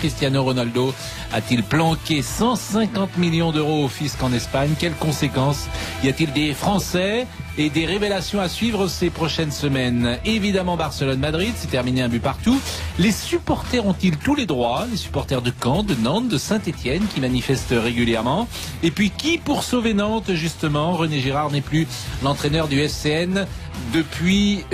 Cristiano Ronaldo a-t-il planqué 150 millions d'euros au fisc en Espagne? Quelles conséquences? Y a-t-il des Français et des révélations à suivre ces prochaines semaines? Évidemment Barcelone-Madrid, c'est terminé un but partout. Les supporters ont-ils tous les droits? Les supporters de Caen, de Nantes, de Saint-Etienne qui manifestent régulièrement. Et puis qui pour sauver Nantes justement? René Girard n'est plus l'entraîneur du FCN depuis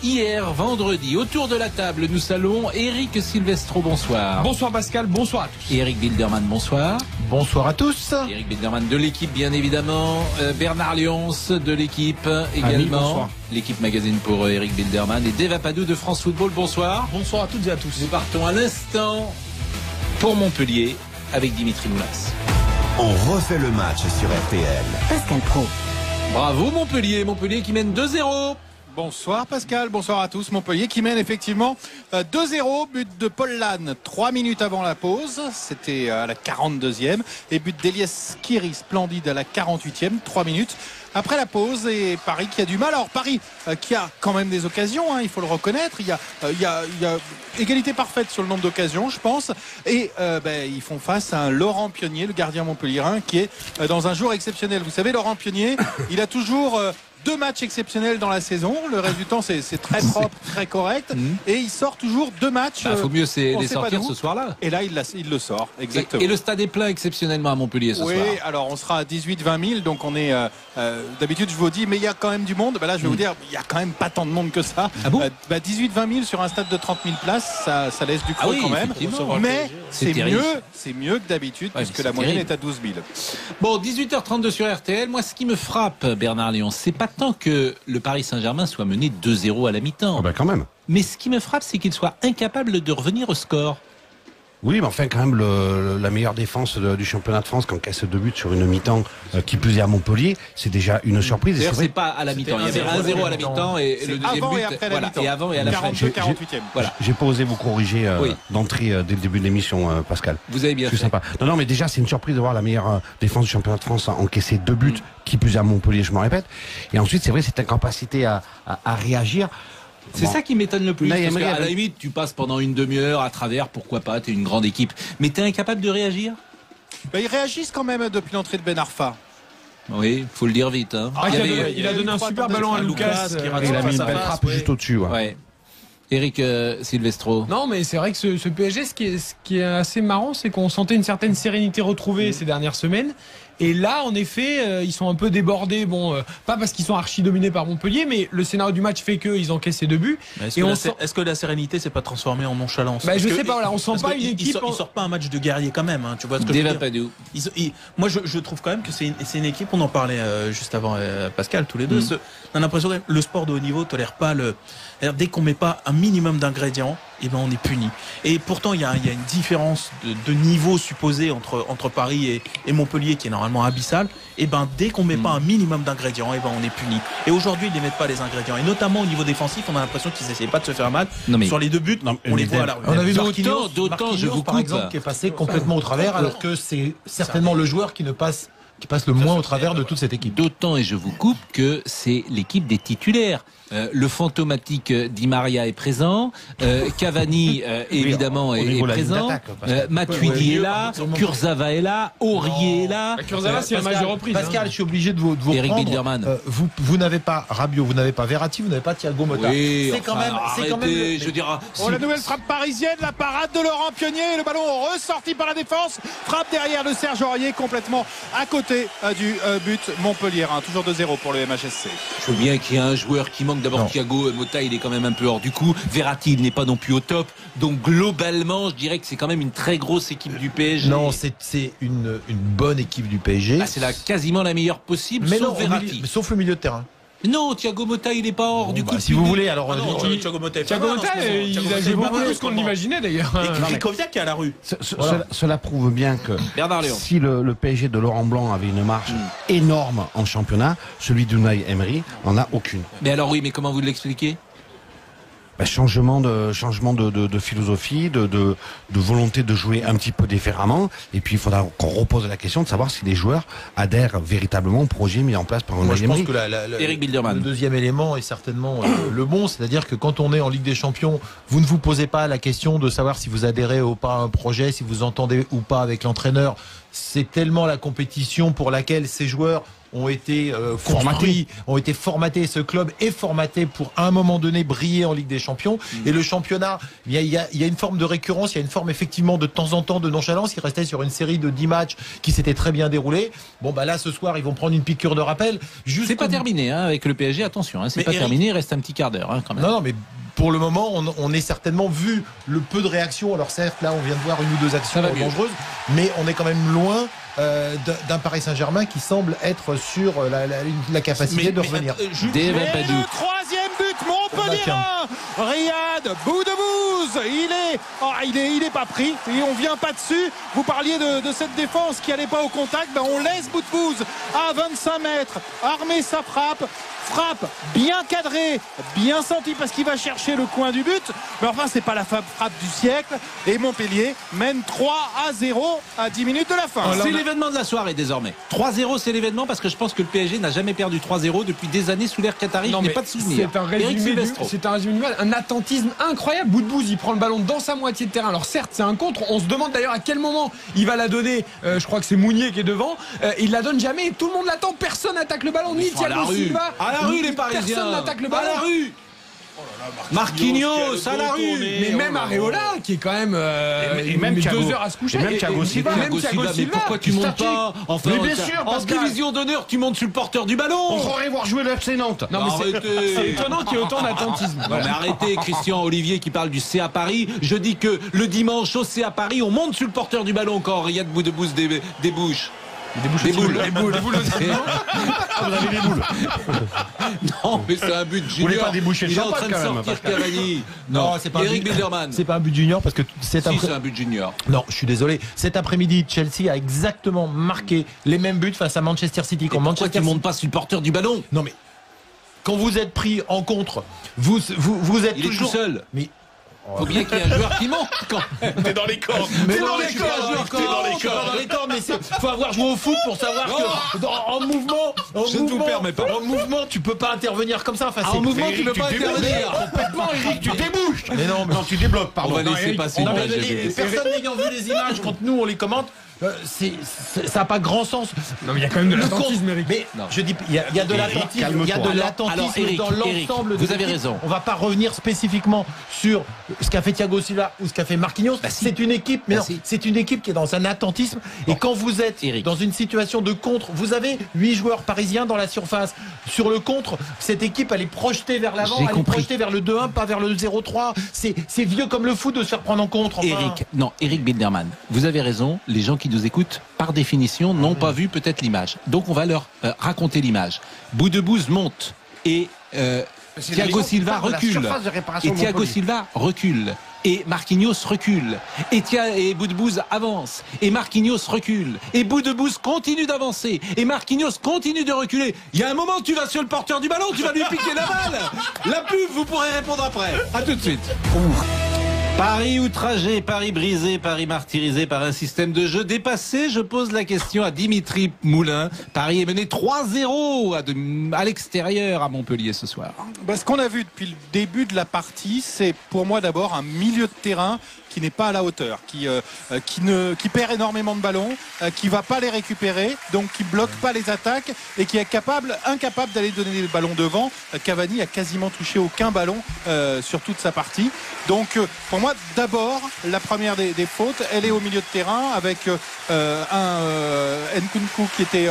hier vendredi. Autour de la table, nous saluons Eric Silvestro, bonsoir. Bonsoir Pascal, bonsoir à tous. Eric Bilderman, bonsoir. Bonsoir à tous. Eric Bilderman de l'équipe bien évidemment. Bernard Lyons de l'équipe également. L'équipe magazine pour Eric Bilderman et Deva Padou de France Football, bonsoir. Bonsoir à toutes et à tous. Nous partons à l'instant pour Montpellier avec Dimitri Moulas. On refait le match sur RTL. Pascal Pro. Bravo Montpellier, Montpellier qui mène 2-0. Bonsoir Pascal, bonsoir à tous. Montpellier qui mène effectivement 2-0, but de Paul Lannes 3 minutes avant la pause, c'était à la 42e, et but d'Elias Kiri, splendide à la 48e, 3 minutes après la pause, et Paris qui a du mal. Alors Paris qui a quand même des occasions, il faut le reconnaître, il y a égalité parfaite sur le nombre d'occasions je pense, et ils font face à un Laurent Pionnier, le gardien montpelliérain, qui est dans un jour exceptionnel. Vous savez, Laurent Pionnier, il a toujours 2 matchs exceptionnels dans la saison. Le reste du temps, c'est très propre, très correct. Et il sort toujours 2 matchs. Il faut mieux les sortir ce soir-là. Et là, il le sort, exactement. Et le stade est plein exceptionnellement à Montpellier ce soir. Oui, alors on sera à 18-20 000. Donc on est... d'habitude, je vous dis, mais il y a quand même du monde. Là, je vais vous dire, il n'y a quand même pas tant de monde que ça. Ah bon 18-20 000 sur un stade de 30 000 places, ça laisse du creux quand même. Mais c'est mieux que d'habitude, puisque la moyenne est à 12 000. Bon, 18h32 sur RTL. Moi, ce qui me frappe, Bernard Lyons, c'est pas tant que le Paris Saint-Germain soit mené 2-0 à la mi-temps. Quand même. Mais ce qui me frappe, c'est qu'il soit incapable de revenir au score. Oui, mais enfin, quand même, la meilleure défense du championnat de France, qui encaisse 2 buts sur une mi-temps, qui plus est à Montpellier, c'est déjà une surprise. D'ailleurs, c'est pas à la mi-temps. Il y avait 1-0 à la mi-temps et le deuxième but. Et après la mi-temps. Et avant et à la fin. 48e. Voilà. J'ai pas osé vous corriger d'entrée dès le début de l'émission, Pascal. Vous avez bien fait. Sympa. Non, mais déjà, c'est une surprise de voir la meilleure défense du championnat de France encaisser 2 buts, qui plus est à Montpellier, je me répète. Et ensuite, c'est vrai, cette incapacité à réagir. C'est ça qui m'étonne le plus. Là, Parce qu'à la limite, tu passes pendant une demi-heure à travers, pourquoi pas, t'es une grande équipe. Mais t'es incapable de réagir? Ils réagissent quand même depuis l'entrée de Ben Arfa. Oui, faut le dire vite. Il a donné un super ballon à Lucas qui Il a mis une belle frappe juste au-dessus. Ouais. Eric Silvestro. Non, mais c'est vrai que ce PSG, ce qui est assez marrant, c'est qu'on sentait une certaine sérénité retrouvée ces dernières semaines. Et là, en effet, ils sont un peu débordés. Bon, pas parce qu'ils sont archi dominés par Montpellier, mais le scénario du match fait qu'ils encaissent ces 2 buts. Est-ce que la sérénité s'est pas transformée en nonchalance? Je sais pas, on sent pas une équipe. Ils sortent pas un match de guerrier quand même, tu vois ce que je veux dire. Moi, je trouve quand même que c'est une équipe. On en parlait juste avant, Pascal, tous les deux. On a l'impression que le sport de haut niveau tolère pas dès qu'on met pas un minimum d'ingrédients, on est puni. Et pourtant, il y a une différence de niveau supposé entre Paris et Montpellier qui est normalement abyssale. Dès qu'on met pas un minimum d'ingrédients, on est puni. Et aujourd'hui, ils ne mettent pas les ingrédients. Et notamment au niveau défensif, on a l'impression qu'ils n'essaient pas de se faire mal. Sur les 2 buts, on les voit à la rue. On a vu d'autant, je vous par exemple, qui est passé complètement au travers, alors que c'est certainement le joueur qui passe le moins au travers de toute cette équipe. D'autant, et je vous coupe, que c'est l'équipe des titulaires. Le fantomatique Di Maria est présent, Cavani évidemment est présent, Matuidi est là, Kurzawa est là, Aurier est là. Kurzawa, c'est un match de reprise. Pascal, je suis obligé de vous Eric prendre. Bilderman. Vous n'avez pas Rabiot, vous n'avez pas Verratti, vous n'avez pas Thiago Motta. Oui, c'est quand même. Je veux dire. La nouvelle frappe parisienne, la parade de Laurent Pionnier, le ballon ressorti par la défense, frappe derrière de Serge Aurier, complètement à côté du but montpelliérain. Toujours 2-0 pour le MHSC. Je veux bien qu'il y ait un joueur qui manque. D'abord, Thiago Motta, il est quand même un peu hors du coup. Verratti, il n'est pas non plus au top. Donc globalement, je dirais que c'est quand même une très grosse équipe du PSG. Non, c'est une bonne équipe du PSG. C'est quasiment la meilleure possible, sauf Verratti. Sauf le milieu de terrain. Non, Thiago Motta, il n'est pas hors du coup. Si vous voulez, alors. Thiago Motta, il a joué beaucoup plus qu'on l'imaginait d'ailleurs. Et Krikoviak qui est à la rue. Cela prouve bien que si le PSG de Laurent Blanc avait une marge énorme en championnat, celui d'Unai Emery n'en a aucune. Mais alors oui, mais comment vous l'expliquez? changement de philosophie, de volonté de jouer un petit peu différemment. Et puis il faudra qu'on repose la question de savoir si les joueurs adhèrent véritablement au projet mis en place par Moi, je pense que Eric Bilderman. le deuxième élément est certainement le bon, c'est-à-dire que quand on est en Ligue des Champions, vous ne vous posez pas la question de savoir si vous adhérez ou pas à un projet, si vous entendez ou pas avec l'entraîneur. C'est tellement la compétition pour laquelle ces joueurs ont été construits, ont été formatés. Ce club est formaté pour à un moment donné briller en Ligue des Champions. Et le championnat, il y a une forme de récurrence, il y a une forme effectivement de temps en temps de nonchalance. Ils restaient sur une série de 10 matchs qui s'étaient très bien déroulés. Bon bah là ce soir ils vont prendre une piqûre de rappel. C'est pas terminé avec le PSG, attention, c'est pas terminé, il reste un petit quart d'heure quand même. Non mais pour le moment, on est certainement vu le peu de réactions. Alors certes, là, on vient de voir une ou deux actions dangereuses, mais on est quand même loin d'un Paris Saint-Germain qui semble être sur la capacité de revenir. Le troisième but, Montpellier, Riyad Boudebouz, il est pas pris et on vient pas dessus. Vous parliez de cette défense qui allait pas au contact, on laisse Boudebouz à 25 mètres armer sa frappe bien cadrée, bien sentie parce qu'il va chercher le coin du but, mais enfin c'est pas la frappe du siècle et Montpellier mène 3-0 à 10 minutes de la fin. C'est l'événement de la soirée désormais. 3-0 c'est l'événement parce que je pense que le PSG n'a jamais perdu 3-0 depuis des années sous l'ère Qatari. Je n'ai pas de souvenir. C'est un résumé, un attentisme incroyable. Boudebouz, il prend le ballon dans sa moitié de terrain. Alors certes c'est un contre, on se demande d'ailleurs à quel moment il va la donner. Je crois que c'est Mounier qui est devant. Il la donne jamais, tout le monde l'attend, personne n'attaque le ballon, ni Thiago Silva. À la rue les Parisiens. Personne n'attaque le ballon. À la rue. Marquinhos à la rue. Mais même Areola qui est quand même et même 2 heures à se coucher. Même Thiago Silva. Mais pourquoi tu montes pas mais bien sûr, en division d'honneur, tu montes sur le porteur du ballon. On croirait voir jouer le FC Nantes. Non mais c'est étonnant qu'il y ait autant d'attentisme. Non mais arrêtez, Christian Olivier qui parle du CA Paris. Je dis que le dimanche au CA Paris, on monte sur le porteur du ballon quand Riyad Boudebouz débouche. Des boules. Non, mais c'est un but junior. Vous voulez pas déboucher le Il est en champagne, train de quand même, sortir Cavani. Non, c'est pas Eric Bilderman. C'est pas un but junior parce que c'est un but junior. Non, je suis désolé. Cet après-midi, Chelsea a exactement marqué les mêmes buts face à Manchester City. Pourquoi tu montes pas sur le porteur du ballon? Non mais quand vous êtes pris en contre, vous êtes il toujours est tout seul. Mais faut bien qu'il y ait un joueur qui monte quand même. T'es dans les cordes. Mais non, je suis pas un joueur qui monte. Dans les cordes, mais faut avoir joué au foot pour savoir que en mouvement, je ne vous permets pas. En mouvement, tu peux pas intervenir comme ça. Enfin, en mouvement, tu peux pas intervenir. Complètement, Eric, tu débouches. Mais non, tu débloques, pardon. On va laisser passer. Personne n'ayant vu les images quand nous on les commente. Ça n'a pas grand sens. Non mais il y a quand même de l'attentisme, Eric. Mais je dis, il y a de l'attentisme, dans l'ensemble. Vous avez raison. On va pas revenir spécifiquement sur ce qu'a fait Thiago Silva ou ce qu'a fait Marquinhos. C'est une équipe, mais c'est une équipe qui est dans un attentisme. Et quand vous êtes dans une situation de contre, vous avez 8 joueurs parisiens dans la surface. Sur le contre, cette équipe elle est projetée vers l'avant, elle est projetée vers le 2-1, pas vers le 0-3. C'est vieux comme le foot de se faire prendre en contre. Enfin. Eric Bilderman, vous avez raison. Les gens qui nous écoutent, par définition, n'ont pas vu peut-être l'image. Donc on va leur raconter l'image. Boudebouz monte et Thiago Silva recule. Et Thiago Silva recule. Et Marquinhos recule. Et Boudebouz avance. Et Marquinhos recule. Et Boudebouz continue d'avancer. Et Marquinhos continue de reculer. Il y a un moment, tu vas sur le porteur du ballon, tu vas lui piquer la balle. La pub, vous pourrez répondre après. À tout de suite. Paris outragé, Paris brisé, Paris martyrisé par un système de jeu dépassé. Je pose la question à Dimitri Moulin. Paris est mené 3-0 à l'extérieur à Montpellier ce soir. Ce qu'on a vu depuis le début de la partie, c'est pour moi d'abord un milieu de terrain qui n'est pas à la hauteur, qui perd énormément de ballons, qui va pas les récupérer, donc qui bloque pas les attaques et qui est incapable d'aller donner les ballons devant. Cavani a quasiment touché aucun ballon sur toute sa partie. Donc pour moi d'abord la première des fautes, elle est au milieu de terrain avec Nkunku qui était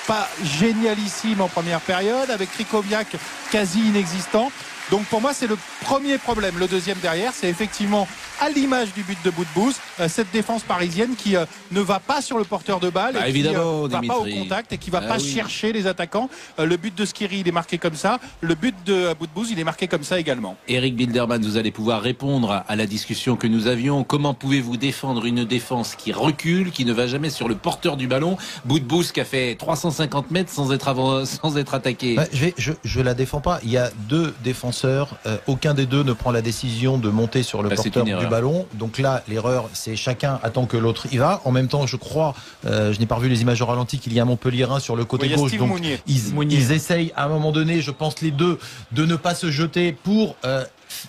pas génialissime en première période, avec Krikoviak quasi inexistant. Donc pour moi c'est le premier problème. Le deuxième derrière, c'est effectivement à l'image du but de Boudebouz, cette défense parisienne qui ne va pas sur le porteur de balle et qui ne va pas au contact et qui va pas chercher les attaquants. Le but de Skiri il est marqué comme ça, le but de Boudebouz il est marqué comme ça également. Eric Bilderman, vous allez pouvoir répondre à la discussion que nous avions. Comment pouvez-vous défendre une défense qui recule, qui ne va jamais sur le porteur du ballon? Boudebouz qui a fait 350 mètres sans être attaqué. Je la défends pas. Il y a deux défenseurs défenseurs, aucun des deux ne prend la décision de monter sur le porteur du ballon. Donc là, l'erreur, c'est chacun attend que l'autre y va. En même temps, je crois, je n'ai pas revu les images au ralenti, qu'il y a Montpellierin sur le côté gauche. Donc ils essayent à un moment donné, je pense les deux, de ne pas se jeter pour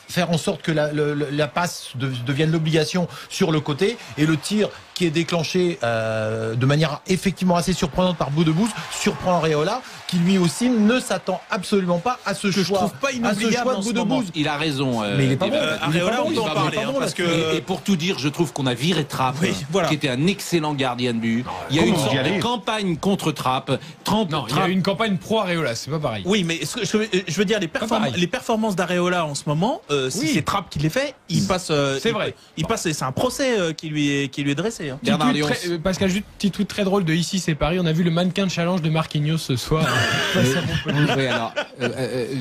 faire en sorte que la passe devienne l'obligation sur le côté, et le tir qui est déclenché de manière effectivement assez surprenante par Boudebouz surprend Areola, qui lui aussi ne s'attend absolument pas à ce choix. Je trouve pas inoubliable de Boudebouz. Il a raison. Mais il est pas bon. Areola, on doit en parler. Et pour tout dire, je trouve qu'on a viré Trapp, qui était un excellent gardien de but. Il y a eu une sorte de campagne contre Trapp. Il y a eu une campagne pro Areola, c'est pas pareil. Oui, mais je veux dire, les performances d'Areola en ce moment, si c'est Trapp qui les fait, il passe. C'est vrai. Il passe. C'est un procès qui lui est dressé. Pascal, juste petit tweet très drôle de Ici c'est Paris. On a vu le mannequin challenge de Marquinhos ce soir.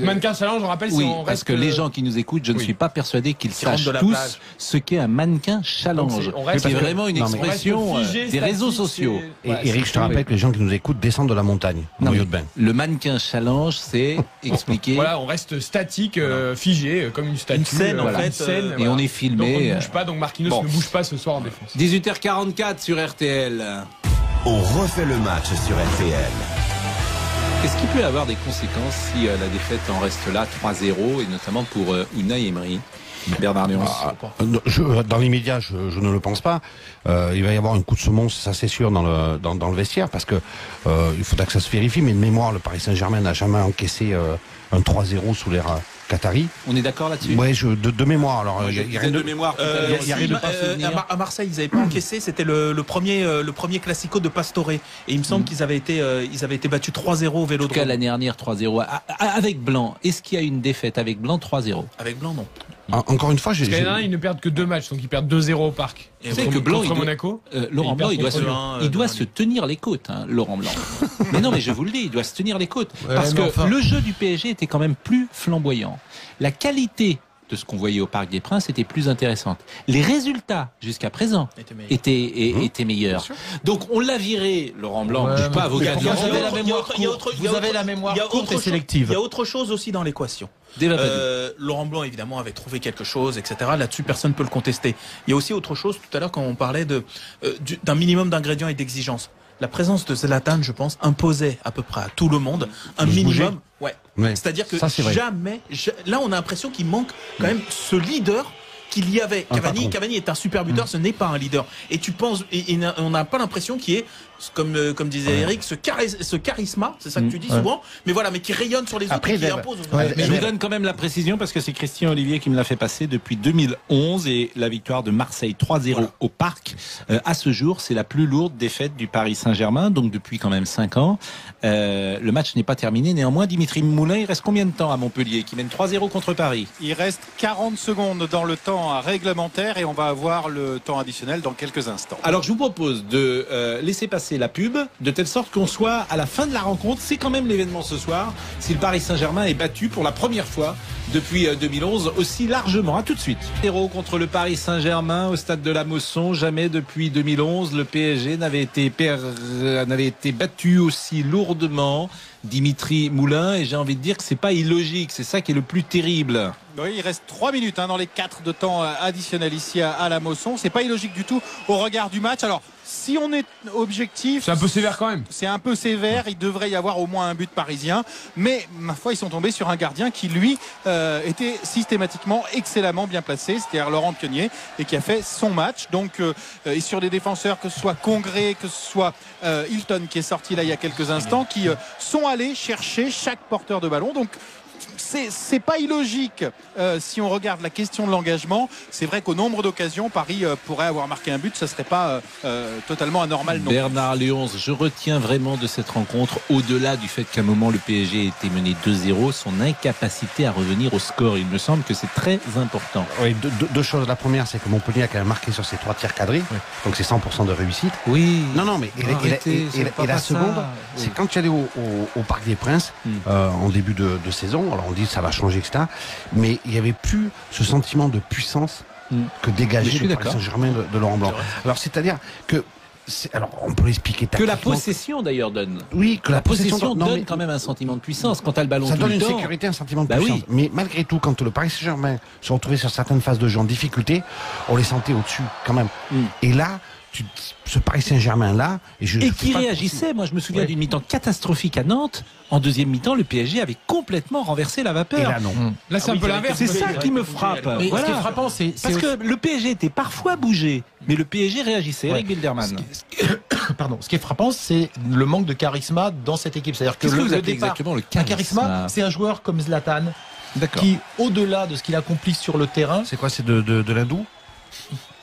Mannequin challenge, on rappelle. Oui, parce que les gens qui nous écoutent, je ne suis pas persuadé qu'ils sachent tous ce qu'est un mannequin challenge. C'est vraiment une expression des réseaux sociaux. Et Eric, je te rappelle que les gens qui nous écoutent descendent de la montagne, maillot de bain. Le mannequin challenge, c'est expliqué. Voilà, on reste statique, figé, comme une statue. Une scène, en fait. Et on est filmé. Donc on ne bouge pas, donc Marquinhos ne bouge pas ce soir en défense. 18h44 sur RTL. On refait le match sur RTL. Est-ce qu'il peut y avoir des conséquences si la défaite en reste là, 3-0, et notamment pour Unai Emery? Bernard Lyons. Dans l'immédiat, je ne le pense pas. Il va y avoir un coup de semonce, ça c'est sûr, dans le vestiaire, parce que il faudra que ça se vérifie, mais de mémoire, le Paris Saint-Germain n'a jamais encaissé un 3-0 3-0 sous l'ère Qatari. On est d'accord là-dessus? Ouais, de mémoire. Alors, il y a rien de mémoire. À Marseille, ils n'avaient pas encaissé. C'était le premier classico de Pastore. Et il me semble qu'ils avaient été battus 3-0 au Vélodrome. En tout cas, l'année dernière, 3-0. Avec Blanc, est-ce qu'il y a une défaite avec Blanc 3-0? Avec Blanc, non. Encore une fois, parce qu'à l'année dernière, ils ne perdent que 2 matchs, donc ils perdent 2-0 au parc. Vous savez que Blanc, Monaco. Laurent Blanc, il doit se tenir les côtes, hein, Laurent Blanc. Mais non, mais je vous le dis, il doit se tenir les côtes. Parce que le jeu du PSG était quand même plus flamboyant. La qualité de ce qu'on voyait au Parc des Princes était plus intéressante. Les résultats, jusqu'à présent, étaient meilleurs. Donc, on l'a viré, Laurent Blanc. Je ne suis pas avocat. Vous avez la mémoire courte et sélective. Il y a autre chose aussi dans l'équation. Laurent Blanc, évidemment, avait trouvé quelque chose, etc. Là-dessus, personne ne peut le contester. Il y a aussi autre chose, tout à l'heure, quand on parlait d'un minimum d'ingrédients et d'exigences. La présence de Zlatan, je pense, imposait à peu près à tout le monde un minimum. Ouais. C'est-à-dire que jamais. Là, on a l'impression qu'il manque quand même ce leader qu'il y avait. Cavani est un super buteur, ce n'est pas un leader. Et tu penses, et on n'a pas l'impression qu'il y ait, comme disait Eric, ce charisme, c'est ça que tu dis souvent, mais voilà, mais qui rayonne sur les autres et qui impose. Mais je vous donne quand même la précision parce que c'est Christian Olivier qui me l'a fait passer depuis 2011 et la victoire de Marseille 3-0 au Parc. À ce jour, c'est la plus lourde défaite du Paris Saint-Germain, donc depuis quand même 5 ans. Le match n'est pas terminé. Néanmoins, Dimitri Moulin, il reste combien de temps à Montpellier qui mène 3-0 contre Paris? Il reste 40 secondes dans le temps réglementaire et on va avoir le temps additionnel dans quelques instants. Alors je vous propose de laisser passer la pub de telle sorte qu'on soit à la fin de la rencontre. C'est quand même l'événement ce soir, si le Paris Saint-Germain est battu pour la première fois depuis 2011 aussi largement. À tout de suite. 0 contre le Paris Saint-Germain au stade de la Mosson. Jamais depuis 2011 le PSG n'avait été battu aussi lourdement. Dimitri Moulin, et j'ai envie de dire que c'est pas illogique, c'est ça qui est le plus terrible. Oui, il reste 3 minutes dans les 4 de temps additionnel ici à la Mosson. C'est pas illogique du tout au regard du match. Alors, si on est objectif, c'est un peu sévère quand même. C'est un peu sévère. Il devrait y avoir au moins un but parisien. Mais ma foi, ils sont tombés sur un gardien qui, lui, était systématiquement excellemment bien placé. C'est-à-dire Laurent Pionnier et qui a fait son match. Donc, et sur des défenseurs, que ce soit Congré, que ce soit Hilton qui est sorti là il y a quelques instants, qui sont allés chercher chaque porteur de ballon. Donc, c'est pas illogique si on regarde la question de l'engagement. C'est vrai qu'au nombre d'occasions, Paris pourrait avoir marqué un but, ça serait pas totalement anormal non. Bernard Lyons, je retiens vraiment de cette rencontre, au-delà du fait qu'à un moment le PSG était mené 2-0, son incapacité à revenir au score. Il me semble que c'est très important. Oui, deux choses. La première, c'est que Montpellier a quand même marqué sur ses 3 tirs cadrés, donc c'est 100% de réussite. Oui. Non, mais et la seconde, c'est quand tu es allé au Parc des Princes en début de saison. Alors on dit ça va changer, etc. Mais il n'y avait plus ce sentiment de puissance que dégageait le Paris Saint-Germain de Laurent Blanc. Alors c'est-à-dire que Alors, on peut l'expliquer Que la tactiquement. possession d'ailleurs donne. Oui, que La possession non, donne mais quand même un sentiment de puissance. Quand t'as le ballon ça tout donne le une temps. sécurité, un sentiment de Bah puissance. oui. Mais malgré tout, quand le Paris Saint-Germain se retrouvait sur certaines phases de jeu en difficulté, on les sentait au-dessus quand même. Et là, ce Paris Saint-Germain-là... Et qui réagissait. Moi, je me souviens d'une mi-temps catastrophique à Nantes. En deuxième mi-temps, le PSG avait complètement renversé la vapeur. Et là, non. Là, c'est un peu l'inverse. C'est ça qui me frappe. Mais Voilà. ce qui est frappant, c'est Parce que le PSG était parfois bougé, mais le PSG réagissait. Eric Bilderman. Pardon. Ce qui est frappant, c'est le manque de charisme dans cette équipe. C'est-à-dire que Qu'est-ce que vous le appelez départ, exactement le un charisme c'est un joueur comme Zlatan D'accord. qui, au-delà de ce qu'il accomplit sur le terrain, C'est quoi, c'est de l'hindou?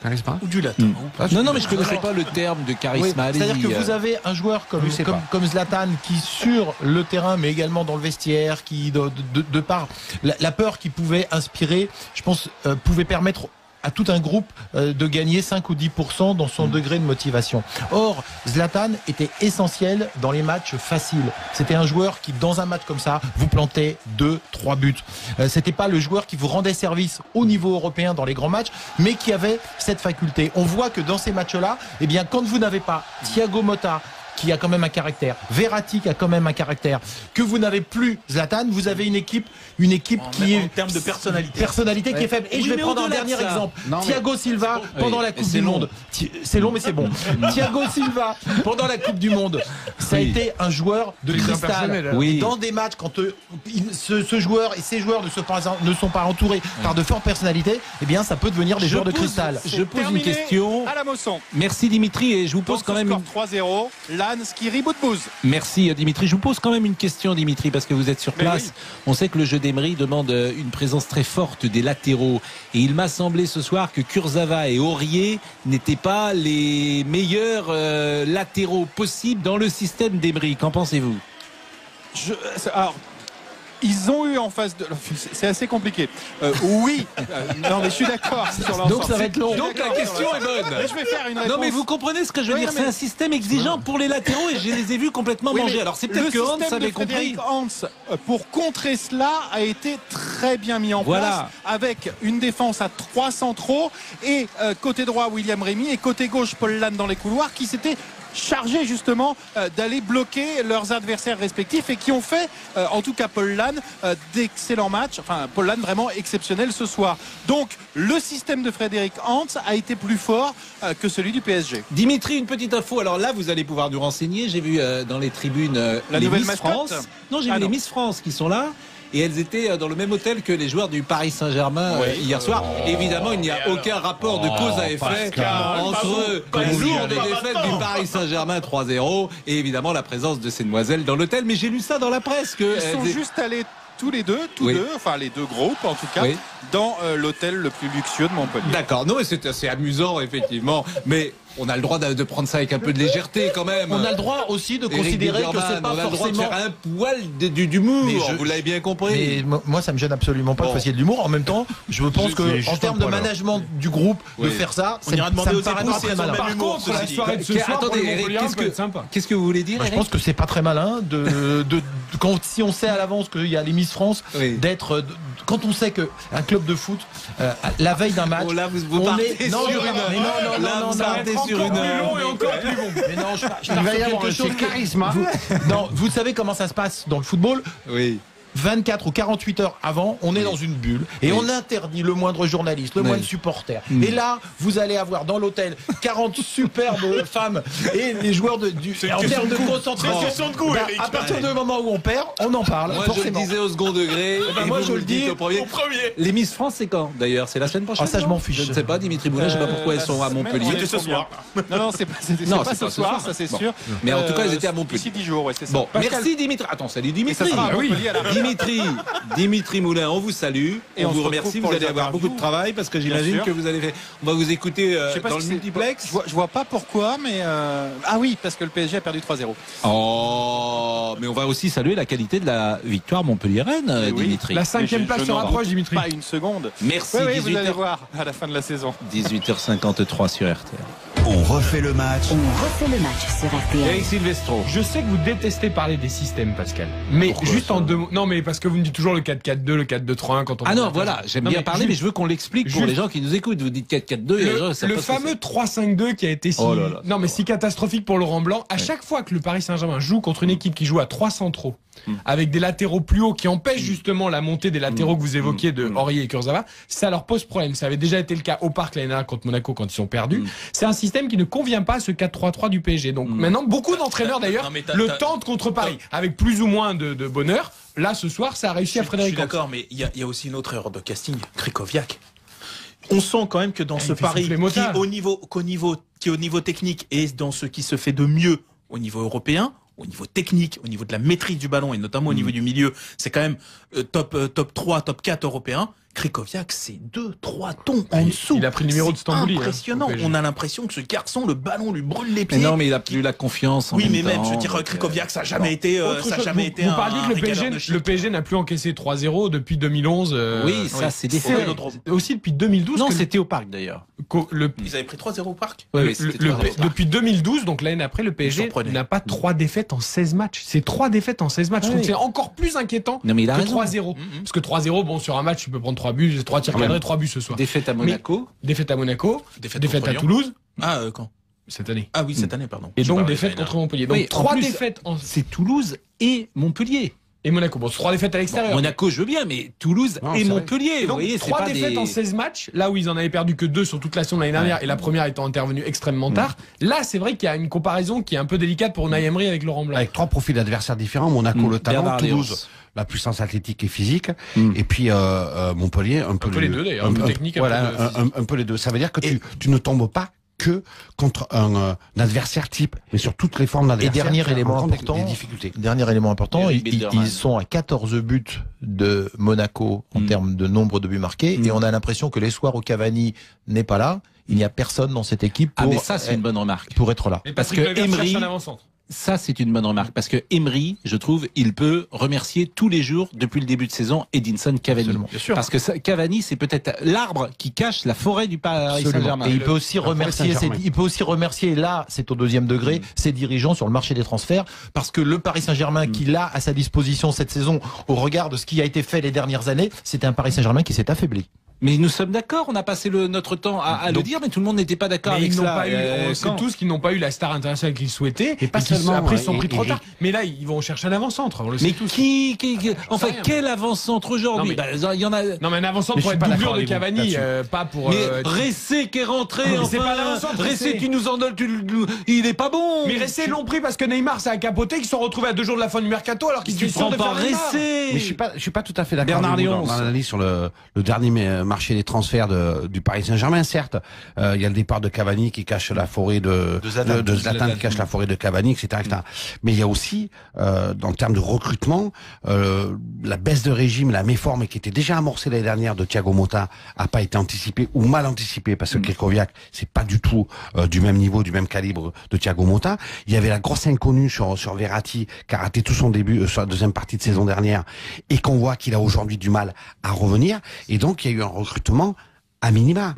Charisme? Ou du latin. Non, non, mais je connaissais pas le terme de charisme. oui, c'est-à-dire Allez-y, que vous avez un joueur comme Zlatan qui sur le terrain, mais également dans le vestiaire, qui de par la peur qu'il pouvait inspirer, je pense, pouvait permettre à tout un groupe de gagner 5 ou 10% dans son degré de motivation. Or, Zlatan était essentiel dans les matchs faciles. C'était un joueur qui, dans un match comme ça, vous plantait 2-3 buts. C'était pas le joueur qui vous rendait service au niveau européen dans les grands matchs, mais qui avait cette faculté. On voit que dans ces matchs-là, eh bien, quand vous n'avez pas Thiago Motta, qui a quand même un caractère, Verratti qui a quand même un caractère, que vous n'avez plus Zlatan, vous avez une équipe qui est en termes de personnalité. qui est faible. Et Oui, je vais mais prendre un au-delà de dernier ça. exemple. Non, mais- Thiago Silva pendant la Coupe c'est du long. Monde. C'est long mais c'est bon. Thiago Silva pendant la Coupe du Monde, ça a Oui. été un joueur de C'est cristal. personnel, Oui. Et dans des matchs quand ce joueur et ces joueurs ne sont pas entourés par de fortes personnalités, eh bien ça peut devenir des joueurs de cristal. Je pose une Terminé question. à la Mosson. Merci Dimitri et je vous pose Pose quand même une... 3-0. Lannes, Skiri, Boudbouz. Merci Dimitri. Je vous pose quand même une question Dimitri parce que vous êtes sur Mais place. oui. On sait que le jeu d'Emery demande une présence très forte des latéraux et il m'a semblé ce soir que Kurzawa et Aurier n'étaient pas les meilleurs latéraux possibles dans le système d'Emery. Qu'en pensez-vous? Alors, ils ont eu en face de... C'est assez compliqué. Oui. Non, mais je suis d'accord sur l'ensemble. Donc ça va être long. Donc la question est bonne. Mais je vais faire une réponse. Non mais vous comprenez ce que je veux Oui, dire, non, c'est mais- un système exigeant pour les latéraux et je les ai vus complètement Oui, manger. mais Alors c'est peut-être que le Hans système avait de Frédéric compris. Hans, pour contrer cela, a été très bien mis en Voilà. place avec une défense à 3 centraux et côté droit William Rémy et côté gauche Paul Lannes dans les couloirs qui s'étaient chargés justement d'aller bloquer leurs adversaires respectifs et qui ont fait, en tout cas Paul Lannes, d'excellents matchs. Enfin, Paul Lannes vraiment exceptionnel ce soir. Donc, le système de Frédéric Hans a été plus fort que celui du PSG. Dimitri, une petite info. Alors là, vous allez pouvoir nous renseigner. J'ai vu dans les tribunes La les nouvelle Miss mascotte France. Non, j'ai vu les Miss France qui sont là. Et elles étaient dans le même hôtel que les joueurs du Paris Saint-Germain hier soir. Évidemment, il n'y a aucun rapport de cause à effet entre le jour de défaite du Paris Saint-Germain 3-0 et évidemment la présence de ces demoiselles dans l'hôtel. Mais j'ai lu ça dans la presse que Ils sont juste allés tous les deux, enfin les deux groupes en tout cas, Oui. dans l'hôtel le plus luxueux de Montpellier. D'accord, non mais c'est assez amusant effectivement, mais on a le droit de prendre ça avec un peu de légèreté quand même. On a le droit aussi de Eric considérer que Bilderman, c'est pas on a le droit de forcément. faire un poil d'humour, Mais vous l'avez bien compris. Mais moi, ça me gêne absolument pas Bon. que vous fassiez de l'humour. En même temps, je pense C'est que juste en termes un de poil, alors. management du groupe, de Oui. faire ça, On ira demander ça me aux paraît époux pas si très elles ont malin. le même Par humour, contre, la ceci dit. soirée de ce soir, Attendez, pour les Eric, Montpelliérains, peut être sympa. qu'est-ce que vous voulez dire Moi, je Eric pense que c'est pas très malin si on sait à l'avance qu'il y a les Miss France, Oui. quand on sait que un club de foot la veille d'un match, Oh là, vous on partez est non, sur une... mais non, Là, vous non, partez non, sur une... Plus long et encore plus bon. mais non, je Il pars va y sur avoir quelque chose chez Charisme. Hein. non, vous savez comment ça se passe dans le football. Oui. 24 ou 48 heures avant, on est dans une bulle et Oui. on interdit le moindre journaliste, le Oui. moindre supporter. Et là, vous allez avoir dans l'hôtel 40 superbes femmes et les joueurs en termes de concentration. C'est une question de goût, Eric. À partir du moment où on perd, on en parle. Moi, je le forcément. disais au second degré. ben, et moi, vous je me le dis dites au premier. Premier. Les Miss France, c'est quand d'ailleurs? C'est la semaine prochaine? Ah, ça, je non m'en fiche. Je ne sais pas, Dimitri Moulin, je ne sais pas pourquoi elles sont à Montpellier. C'était ce soir. Non, c'est pas, Non, pas c'est ce pas ce soir, soir. ça c'est Bon. sûr. Mais en tout cas, elles étaient à Montpellier. D'ici 10 jours, ouais, c'est ça. Bon, Pascal, merci Dimitri. Attends, salut et ça Dimitri. sera à Montpellier à la Dimitri Moulin, on vous salue. Et on on vous se retrouve remercie. pour Vous les allez avoir interviews. beaucoup de travail parce que j'imagine sûr. que vous allez faire. On va vous écouter Je sais pas dans si le c'est- multiplex. Je vois pas pourquoi, mais ah oui, parce que le PSG a perdu 3-0. Oh, mais on va aussi saluer la qualité de la victoire montpelliéraine, Oui. Dimitri. La 5e place se n'en rapproche, doute Dimitri. Pas une seconde. Merci. Oui, vous allez 18h... voir à la fin de la saison. 18h53 sur RTL. On refait le match. On refait le match sur RTL. Eric Silvestro. Je sais que vous détestez parler des systèmes, Pascal. Mais pourquoi juste ça en 2 mots. Non, mais parce que vous me dites toujours le 4-4-2, le 4-2-3-1 quand on. Ah non, voilà, j'aime bien parler, mais je veux qu'on l'explique pour juste- les gens qui nous écoutent. Vous dites 4-4-2 et les gens, ça le passe ce que fameux 3-5-2 qui a été si, Oh là là, non mais si catastrophique pour Laurent Blanc. À chaque fois que le Paris Saint-Germain joue contre une équipe qui joue à 3 centraux, avec des latéraux plus hauts qui empêchent justement la montée des latéraux que vous évoquiez de Aurier et Kurzawa, ça leur pose problème. Ça avait déjà été le cas au Parc l'année dernière contre Monaco quand ils sont perdus. C'est un système qui ne convient pas à ce 4-3-3 du PSG. Donc maintenant, beaucoup d'entraîneurs d'ailleurs Non, mais le tentent contre Paris avec plus ou moins de bonheur. Là, ce soir, ça a réussi à Je Frédéric. suis d'accord, mais il y a aussi une autre erreur de casting, Krikoviak. On sent quand même que dans ce il fait Paris, souffler Mota. qui est au niveau technique et dans ce qui se fait de mieux au niveau européen, au niveau technique, au niveau de la maîtrise du ballon et notamment au niveau du milieu, c'est quand même top 3, top 4 européen. Krikoviak, c'est 2-3 tons en dessous. Il a pris le numéro de Stambouli. C'est impressionnant. On a l'impression que ce garçon, le ballon lui brûle les pieds. Mais non, mais il a plus la confiance. Oui, mais même, je veux dire, Krikoviak, ça n'a jamais été, Autre chose, vous parliez que le PSG n'a plus encaissé 3-0 depuis 2011. Oui, ça, c'est des c'est faits. aussi depuis 2012. Non, que c'était au parc d'ailleurs. Ils avaient pris 3-0 au parc. Oui, c'était 3-0 au parc. Depuis 2012, donc l'année après, le PSG surprenait. n'a pas 3 défaites en 16 matchs. C'est 3 défaites en 16 matchs. Je trouve que c'est encore plus inquiétant Non, mais il a que raison. 3-0. Parce que 3-0, bon, sur un match, tu peux prendre 3 buts, 3 tirs cadrés, 3 buts ce soir. Défaite à Monaco. Défaite à Monaco, Défaite défaite contre à Lyon. Toulouse, Ah, quand cette année. Ah oui, cette année, pardon. Et Je donc parlais défaite de l'année contre Montpellier. Donc Oui, en 3 plus, défaites en... C'est Toulouse et Montpellier. Et Monaco. Bon, 3 défaites à l'extérieur. Monaco, je veux bien, mais Toulouse Non, et c'est vrai. Montpellier. Et Vous donc, voyez, c'est 3 pas défaites des... en 16 matchs, là où ils en avaient perdu que 2 sur toute la saison de l'année dernière, et la première étant intervenue extrêmement tard. Là, c'est vrai qu'il y a une comparaison qui est un peu délicate pour Unai Emery avec Laurent Blanc. Avec 3 profils d'adversaires différents. Monaco, le talent. Bernard Toulouse, Léons. la puissance athlétique et physique. Et puis Montpellier, un peu les deux, d'ailleurs, un peu technique, un voilà, peu de physique. un peu les deux. Ça veut dire que tu ne tombes pas que contre un adversaire type, mais sur toutes les formes Et d'adversaire. dernier tu élément rencontres important, des difficultés. dernier élément important, Eric Biederman. ils sont à 14 buts de Monaco en termes de nombre de buts marqués, et on a l'impression que les soirs où Cavani n'est pas là, il n'y a personne dans cette équipe Ah, pour, mais ça, c'est une bonne remarque. pour être là. Et parce Patrick que Kluivert cherche Emery- un avant-centre. Ça, c'est une bonne remarque. Parce que Emery, je trouve, il peut remercier tous les jours, depuis le début de saison, Edinson Cavani. Absolument. Bien sûr. Parce que Cavani, c'est peut-être l'arbre qui cache la forêt du Paris Absolument. Saint-Germain. Et il peut aussi remercier, Saint-Germain. il peut aussi remercier, là, c'est au deuxième degré, ses dirigeants sur le marché des transferts, parce que le Paris Saint-Germain qu'il a à sa disposition cette saison, au regard de ce qui a été fait les dernières années, c'était un Paris Saint-Germain qui s'est affaibli. Mais nous sommes d'accord, on a passé notre temps à le dire, mais tout le monde n'était pas d'accord Mais avec ils n'ont ça. pas eu, on sait tous qu'ils n'ont pas eu la star internationale qu'ils souhaitaient. Et pas qui seulement, après ils sont et- pris trop et- tard. Mais là, ils vont chercher un avant-centre. On le sait Mais tous. enfin, rien. quel avant-centre aujourd'hui? Non, mais- Il y en a. Non, mais un avant-centre Mais pour je être suis pas doublure d'accord de avec vous Cavani, là-dessus. pas pour. Mais Ressé qui est rentré, Mais enfin. c'est pas l'avant-centre, Ressé, Ressé. tu nous en donnes, il est pas bon. Mais Ressé l'ont pris parce que Neymar ça a capoté, qu'ils se sont retrouvés à 2 jours de la fin du mercato alors qu'ils tu étaient sûrs prends de pas faire Neymar. Ressé. Mais je suis pas tout à fait d'accord Bernard avec vous Léons. dans l'analyse sur le dernier marché des transferts du Paris Saint-Germain. Certes, il y a le départ de Cavani qui cache la forêt de Zlatan qui cache la forêt de Cavani, etc., etc. Mais il y a aussi, dans le terme de recrutement, la baisse de régime, la méforme qui était déjà amorcée l'année dernière de Thiago Motta a pas été anticipée ou mal anticipée parce que Krikoviak, c'est pas du tout du même niveau, du même calibre de Thiago Motta. Il y avait la grosse inconnue sur Verratti qui a raté tout son début sur la deuxième partie de saison dernière et qu'on voit qu'il a aujourd'hui du mal à revenir. Et donc il y a eu un recrutement à minima.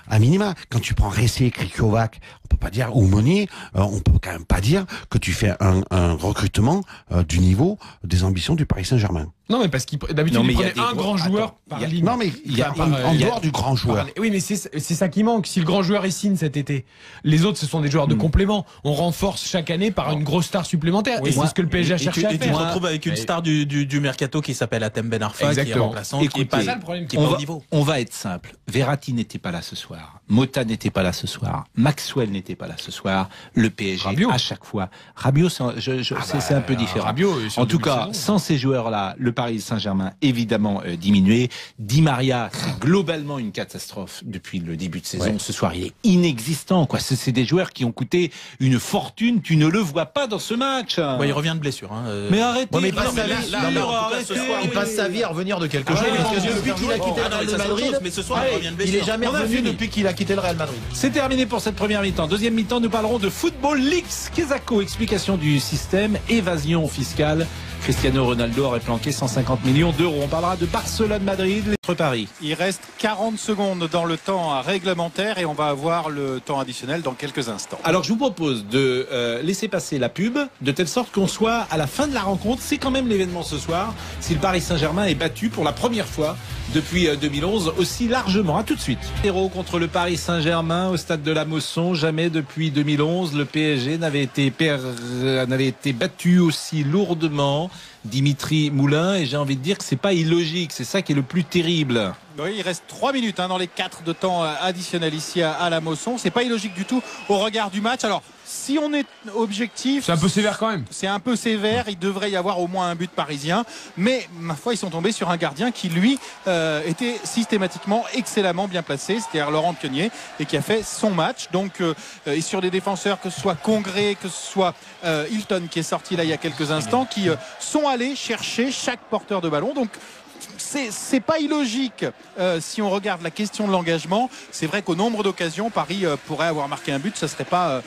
À minima, quand tu prends Ressé, Krikoviak, on peut pas dire, ou Meunier, on peut quand même pas dire que tu fais un recrutement du niveau des ambitions du Paris Saint-Germain. Non, mais parce qu'il d'habitude Non, mais il il y a prenait des un gros- grand joueur Attends, par il y a- ligne. Non, mais il y a Par- en dehors du grand joueur. Oui, mais c'est ça qui manque. Si le grand joueur est signe cet été, les autres ce sont des joueurs de complément. On renforce chaque année par une grosse star supplémentaire. Oui, et c'est moi- ce que le PSG a cherché à Et tu te faire. retrouves avec une star du mercato qui s'appelle Atem Ben Arfa, qui est Exactement. remplaçant, qui est Écoutez, pas, C'est ça le problème. qui est pas au niveau. On va être simple. Verratti n'était pas là ce soir. Mota n'était pas là ce soir. Maxwell n'était pas là ce soir. Le PSG, Rabiot. à chaque fois. Rabiot, c'est un peu différent. Rabiot, sur En le tout début de cas, saison. sans ces joueurs-là, le Paris Saint-Germain, évidemment, diminué. Di Maria, c'est globalement une catastrophe depuis le début de saison. Ce soir, il est inexistant, quoi. C'est des joueurs qui ont coûté une fortune. Tu ne le vois pas dans ce match. Ouais, il revient de blessure. Hein, Mais arrêtez. Ouais, mais il non, passe sa mais vie- là, non, mais là, en tout cas, arrêtez. ce soir, Il passe sa vie à revenir de quelque chose. ouais, parce que mais depuis qu'il a quitté le Real Madrid, mais ce soir, il revient de il est blessure. jamais On a revenu fini. depuis qu'il a quitté le Real Madrid. C'est terminé pour cette première mi-temps. Deuxième mi-temps, nous parlerons de Football Leaks. Kezako, explication du système, évasion fiscale. Cristiano Ronaldo aurait planqué 150 millions d'euros. On parlera de Barcelone-Madrid, les Paris. Il reste 40 secondes dans le temps réglementaire et on va avoir le temps additionnel dans quelques instants. Alors je vous propose de laisser passer la pub de telle sorte qu'on soit à la fin de la rencontre. C'est quand même l'événement ce soir. Si le Paris Saint-Germain est battu pour la première fois depuis 2011 aussi largement. À tout de suite. 0 contre le Paris Saint-Germain au stade de la Mosson. Jamais depuis 2011 le PSG n'avait été battu aussi lourdement. Dimitri Moulin, et j'ai envie de dire que c'est pas illogique, c'est ça qui est le plus terrible. Oui, il reste 3 minutes dans les 4 de temps additionnel ici à la Mosson. C'est pas illogique du tout au regard du match. Alors, si on est objectif, c'est un peu sévère quand même. C'est un peu sévère. Il devrait y avoir au moins un but parisien. Mais, ma foi, ils sont tombés sur un gardien qui, lui, était systématiquement excellemment bien placé. C'est-à-dire Laurent Pionnier, et qui a fait son match. Donc, et sur des défenseurs, que ce soit Congré, que ce soit Hilton, qui est sorti là il y a quelques instants, qui sont allés chercher chaque porteur de ballon. Donc, c'est pas illogique si on regarde la question de l'engagement. C'est vrai qu'au nombre d'occasions, Paris pourrait avoir marqué un but. Ça serait pas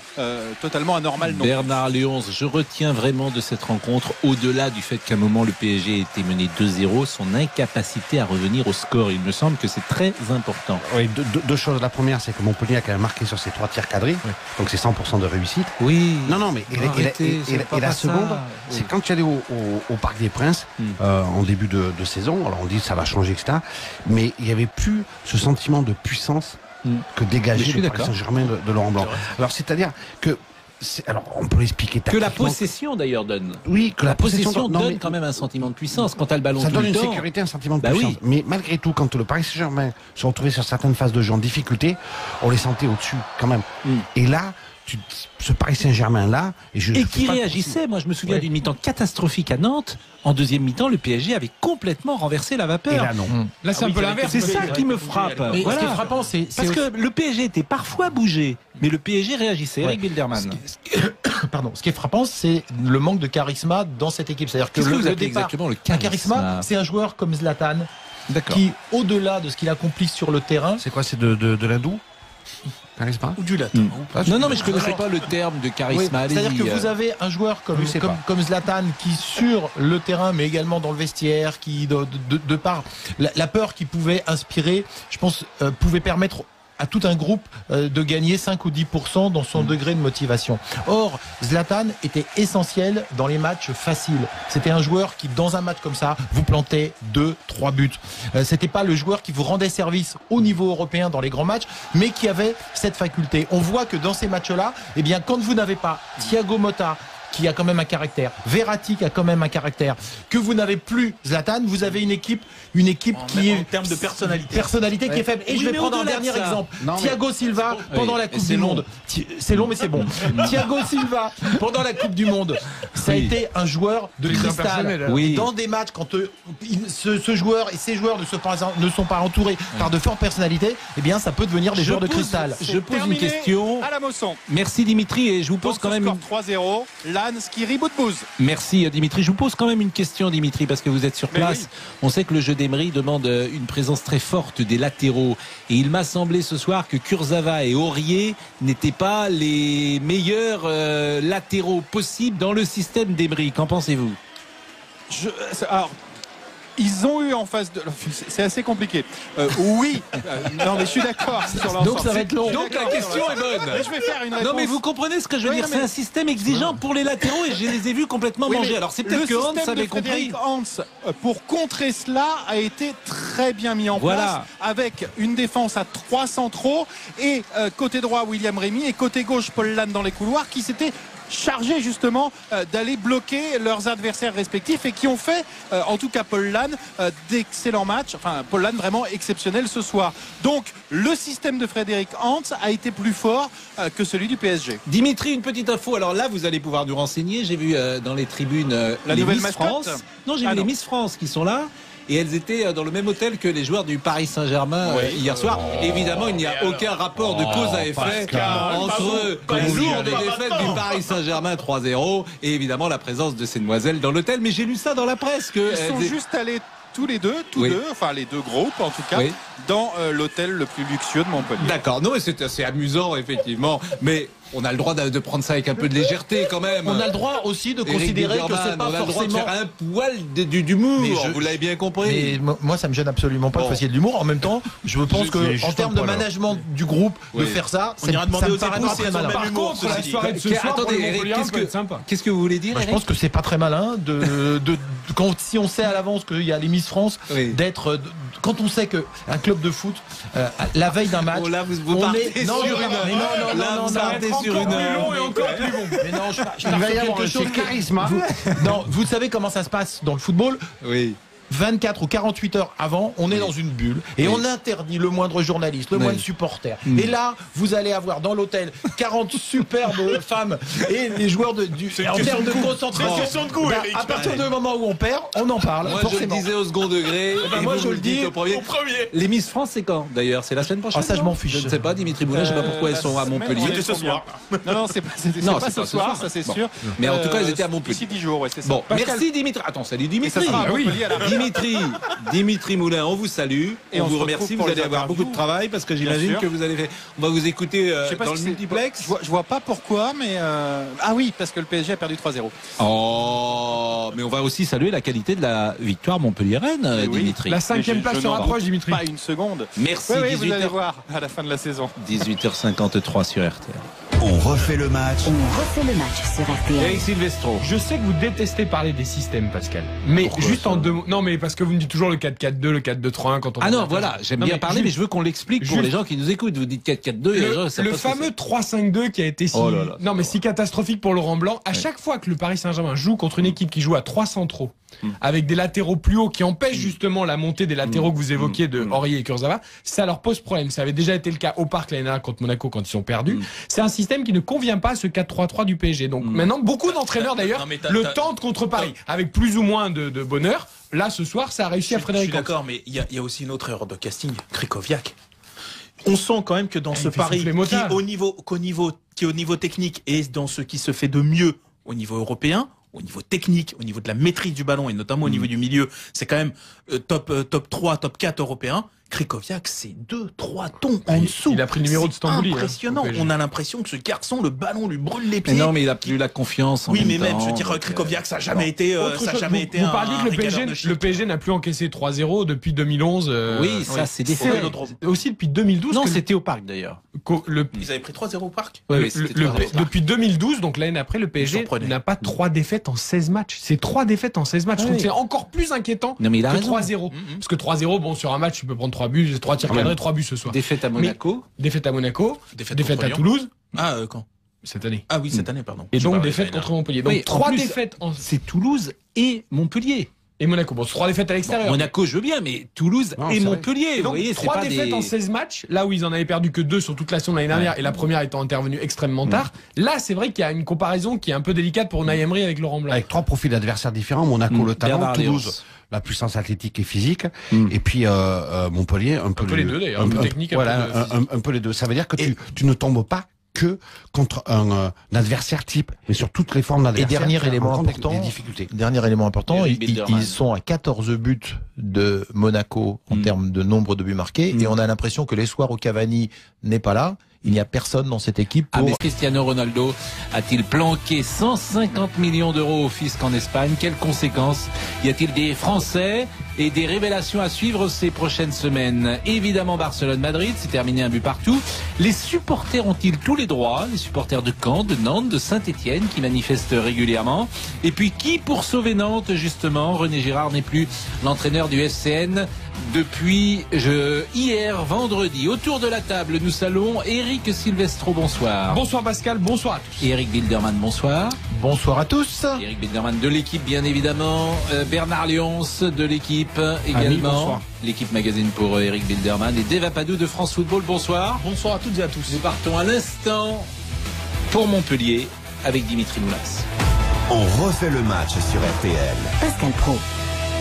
totalement anormal non. Bernard Léonce, je retiens vraiment de cette rencontre, au-delà du fait qu'à un moment le PSG était mené 2-0, son incapacité à revenir au score. Il me semble que c'est très important. Oui, deux choses. La première, c'est que Montpellier a quand même marqué sur ses 3 tirs cadrés, donc c'est 100% de réussite. Oui. Non, mais et la seconde, c'est quand tu allais au Parc des Princes en début de saison. Alors on dit ça va changer, etc. Mais il n'y avait plus ce sentiment de puissance que dégageait le Paris Saint-Germain de Laurent Blanc. Alors c'est-à-dire que alors on peut l'expliquer que la possession d'ailleurs donne. Oui, que la possession donne quand même un sentiment de puissance quand tu as le ballon. Ça tout donne le une temps. sécurité, un sentiment de puissance. Oui. Mais malgré tout, quand le Paris Saint-Germain se retrouvait sur certaines phases de jeu en difficulté, on les sentait au-dessus quand même. Et là, ce Paris Saint-Germain-là... Et qui réagissait, moi je me souviens d'une mi-temps catastrophique à Nantes. En deuxième mi-temps, le PSG avait complètement renversé la vapeur. Et là, non. Là, c'est un peu l'inverse. C'est ça qui me frappe. Mais ce qui est frappant, c'est parce que le PSG était parfois bougé, mais le PSG réagissait. Eric Bilderman. Pardon. Ce qui est frappant, c'est le manque de charisme dans cette équipe. C'est-à-dire que le départ, exactement le charisme, c'est un joueur comme Zlatan, qui, au-delà de ce qu'il accomplit sur le terrain... C'est quoi? C'est de l'hindou? Charisme ou du latin. Non, mais je ne connaissais pas le terme de charisme. Oui, c'est-à-dire que vous avez un joueur comme Zlatan qui, sur le terrain, mais également dans le vestiaire, qui, de par la peur qu'il pouvait inspirer, je pense, pouvait permettre à tout un groupe de gagner 5 ou 10% dans son degré de motivation. Or, Zlatan était essentiel dans les matchs faciles. C'était un joueur qui, dans un match comme ça, vous plantait 2-3 buts. C'était pas le joueur qui vous rendait service au niveau européen dans les grands matchs, mais qui avait cette faculté. On voit que dans ces matchs-là, eh bien, quand vous n'avez pas Thiago Motta, qui a quand même un caractère, Verratti qui a quand même un caractère, que vous n'avez plus Zlatan, vous avez une équipe qui est en termes de personnalité qui est faible. Et je vais prendre un dernier exemple. Thiago Silva pendant la Coupe du Monde. C'est long mais c'est bon. Thiago Silva pendant la Coupe du Monde, ça a été un joueur de cristal. Dans des matchs quand ce joueur et ces joueurs ne sont pas entourés par de fortes personnalités, eh bien ça peut devenir des joueurs de cristal. Je pose une question à la Mosson. Merci Dimitri, et je vous pose quand même 3-0. Lannes, Skiri, Boudbouz. Merci Dimitri. Je vous pose quand même une question, Dimitri, parce que vous êtes sur place. Oui. On sait que le jeu d'Emery demande une présence très forte des latéraux. Et il m'a semblé ce soir que Kurzawa et Aurier n'étaient pas les meilleurs latéraux possibles dans le système d'Emery. Qu'en pensez-vous? Alors, ils ont eu en face de... C'est assez compliqué. Oui. Non, mais je suis d'accord. Donc ça va être long. Donc la question est bonne. Mais je vais faire une réponse. Non, mais vous comprenez ce que je veux dire. C'est un système exigeant pour les latéraux et je les ai vus complètement manger. Alors c'est peut-être que Hans avait compris. Hans, pour contrer cela, a été très bien mis en place. Avec une défense à 3 centraux et côté droit William Rémy et côté gauche Paul Lannes dans les couloirs qui s'étaient chargés justement d'aller bloquer leurs adversaires respectifs et qui ont fait en tout cas Paul Lannes d'excellents matchs. Enfin Paul Lannes vraiment exceptionnel ce soir. Donc le système de Frédéric Hans a été plus fort que celui du PSG. Dimitri, une petite info. Alors là vous allez pouvoir nous renseigner. J'ai vu dans les tribunes la les nouvelle Miss France. Non, j'ai vu les Miss France qui sont là. Et elles étaient dans le même hôtel que les joueurs du Paris Saint-Germain hier soir. Évidemment, il n'y a aucun rapport de cause à effet entre la lourde défaite du Paris Saint-Germain 3-0 et évidemment la présence de ces demoiselles dans l'hôtel. Mais j'ai lu ça dans la presse. Ils sont juste allés tous deux, enfin les deux groupes en tout cas, dans l'hôtel le plus luxueux de Montpellier. D'accord, non, c'est assez amusant effectivement, mais On a le droit de prendre ça avec un peu de légèreté quand même. On a le droit aussi de Eric considérer que Bilderman, c'est pas on a le droit de forcément... faire un poil d'humour, Mais vous l'avez bien compris. Mais moi, ça me gêne absolument pas que vous fassiez de l'humour. En même temps, je pense que en termes de management du groupe, de faire ça, On ira demander ça me aux paraît époux pas si très elles ont le malin. même humour. Contre la soirée de ce soir, Attendez, pour les Eric, Montpelliérains, ça peut être sympa. qu'est-ce que vous voulez dire, Je Eric pense que c'est pas très malin si on sait à l'avance qu'il y a les Miss France, quand on sait qu'un club de foot, la veille d'un match, là, vous partez sur une heure. Là, vous partez sur une heure. Et encore plus long. Mais non, je Il va pars y sur avoir quelque un chose charisme. Non, vous savez comment ça se passe dans le football. Oui. 24 ou 48 heures avant, on est dans une bulle et on interdit le moindre journaliste, le moindre supporter. Et là, vous allez avoir dans l'hôtel 40 superbes femmes et les joueurs en termes de concentration. À partir du moment où on perd, on en parle. Moi, forcément. je le disais au second degré. Et moi, vous je me le dis dites au premier. Les Miss France, c'est quand d'ailleurs? C'est la semaine prochaine? Ah, ça, je m'en fiche. Je ne sais pas, Dimitri Moulin, je ne sais pas pourquoi elles sont à Montpellier. C'était ce soir. Non, c'est pas ce soir, ça c'est sûr. Mais en tout cas, elles étaient à Montpellier. D'ici 10 jours, c'est ça. Bon, merci Dimitri. Attends, salut Et ça Dimitri. sera à Montpellier à la Dimitri Moulin, on vous salue. Et on on vous se remercie. retrouve Vous pour allez les avoir interviews. beaucoup de travail parce que j'imagine sûr. que vous allez faire. On va vous écouter Je sais pas dans si le c'est- multiplex. Je vois pas pourquoi, mais ah oui, parce que le PSG a perdu 3-0. Oh, mais on va aussi saluer la qualité de la victoire montpelliéraine, Eh oui. Dimitri. La 5e place se n'en rapproche, doute Dimitri. Pas une seconde. Merci. Oui, vous allez 18h... voir à la fin de la saison. 18h53 sur RTL. On refait le match On refait le match sur RTL. Eric Silvestro. Je sais que vous détestez parler des systèmes, Pascal. Mais Pourquoi juste ça en deux mots. Non, mais parce que vous me dites toujours le 4-4-2, le 4-2-3-1 quand on. Ah non, voilà, j'aime Non, bien mais parler, juste- mais je veux qu'on l'explique pour juste- les gens qui nous écoutent. Vous dites 4-4-2 et les gens, ça Le passe pas fameux 3-5-2 qui a été si, Oh là là, non mais si catastrophique pour Laurent Blanc. À chaque fois que le Paris Saint-Germain joue contre une équipe qui joue à 3 centraux, avec des latéraux plus hauts qui empêchent justement la montée des latéraux que vous évoquiez de Aurier et Kurzawa, ça leur pose problème. Ça avait déjà été le cas au Parc l'année dernière contre Monaco quand ils sont perdus. C'est un système qui ne convient pas à ce 4-3-3 du PSG. Donc maintenant, beaucoup d'entraîneurs d'ailleurs Non, mais le tentent contre Paris avec plus ou moins de bonheur. Là, ce soir, ça a réussi à Je Frédéric. suis d'accord, mais il y a aussi une autre erreur de casting, Krikoviak. On sent quand même que dans ce il fait Paris, souffler qui Mota. est au niveau technique et dans ce qui se fait de mieux au niveau européen, au niveau technique, au niveau de la maîtrise du ballon et notamment au niveau du milieu, c'est quand même top 3, top 4 européen. Krikoviak, c'est 2-3 tons en dessous. il a pris le numéro de Stambouli, hein, impressionnant. au PSG. On a l'impression que ce garçon, le ballon lui brûle les pieds. Mais non, mais il a plus la confiance. En oui, mais même même, temps. je veux dire, Krikoviak, ça n'a jamais été, Autre ça a chose, jamais vous, été vous un parliez que le régaleur PSG, de le chic. PSG n'a plus encaissé 3-0 depuis 2011. Oui, ça, c'est des C'est faits. aussi depuis 2012. Non, que c'était au parc d'ailleurs. le, Ils avaient pris 3-0 au parc. Oui, le- oui, c'était le- 3-0. depuis 2012, donc l'année après, le PSG surprenait. n'a pas 3 défaites en 16 matchs. C'est 3 défaites en 16 matchs. Je trouve oui. que c'est encore plus inquiétant Non, mais il a que raison. 3-0. Parce que 3-0, bon, sur un match, tu peux prendre 3 buts, 3 tirs cadrés, 3 buts ce soir. Défaite à Monaco. Défaite à Monaco, Défaite défaite contre à Lyon. Toulouse, Quand cette année. Ah oui, cette année, pardon. Et Je donc parlais défaite de contre l'année Montpellier. Donc Oui, en 3 plus, défaites en... C'est Toulouse et Montpellier. Et Monaco. Bon, 3 défaites à l'extérieur. Monaco, je veux bien, mais Toulouse Non, et c'est vrai. Montpellier. Et Vous donc, voyez, c'est 3 pas défaites des... en 16 matchs, là où ils en avaient perdu que 2 sur toute la saison de l'année dernière, et la première étant intervenue extrêmement tard. Là, c'est vrai qu'il y a une comparaison qui est un peu délicate pour Unai Emery avec Laurent Blanc. Avec 3 profils d'adversaires différents. Monaco, le talent. Bernard Toulouse, Léonce. la puissance athlétique et physique. Et puis Montpellier, un peu les deux, d'ailleurs. Un peu technique, un voilà, peu un peu les deux. Ça veut dire que tu ne tombes pas que contre un adversaire type, mais sur toutes les formes Et d'adversaire. dernier tu élément rencontres important, des difficultés. dernier élément important, Eric ils Bilderman. sont à 14 buts de Monaco en termes de nombre de buts marqués, et on a l'impression que les soirs où Cavani n'est pas là, il n'y a personne dans cette équipe Ah, pour... mais Cristiano Ronaldo a-t-il planqué 150 millions d'euros au fisc en Espagne? Quelles conséquences? Y a-t-il des Français et des révélations à suivre ces prochaines semaines? Évidemment, Barcelone-Madrid, c'est terminé un but partout. Les supporters ont-ils tous les droits? Les supporters de Caen, de Nantes, de Saint-Etienne qui manifestent régulièrement. Et puis, qui pour sauver Nantes, justement? René Girard n'est plus l'entraîneur du FCN depuis hier, vendredi. Autour de la table, nous saluons Eric Silvestro, bonsoir. Bonsoir Pascal, bonsoir à tous. Eric Bilderman, bonsoir. Bonsoir à tous. Eric Bilderman de l'équipe, bien évidemment. Bernard Léonce de l'équipe également. bonsoir. L'équipe magazine pour Eric Bilderman et Deva Padou de France Football, bonsoir. Bonsoir à toutes et à tous. Nous partons à l'instant pour Montpellier avec Dimitri Moulas. On refait le match sur RTL. Pascal Pro.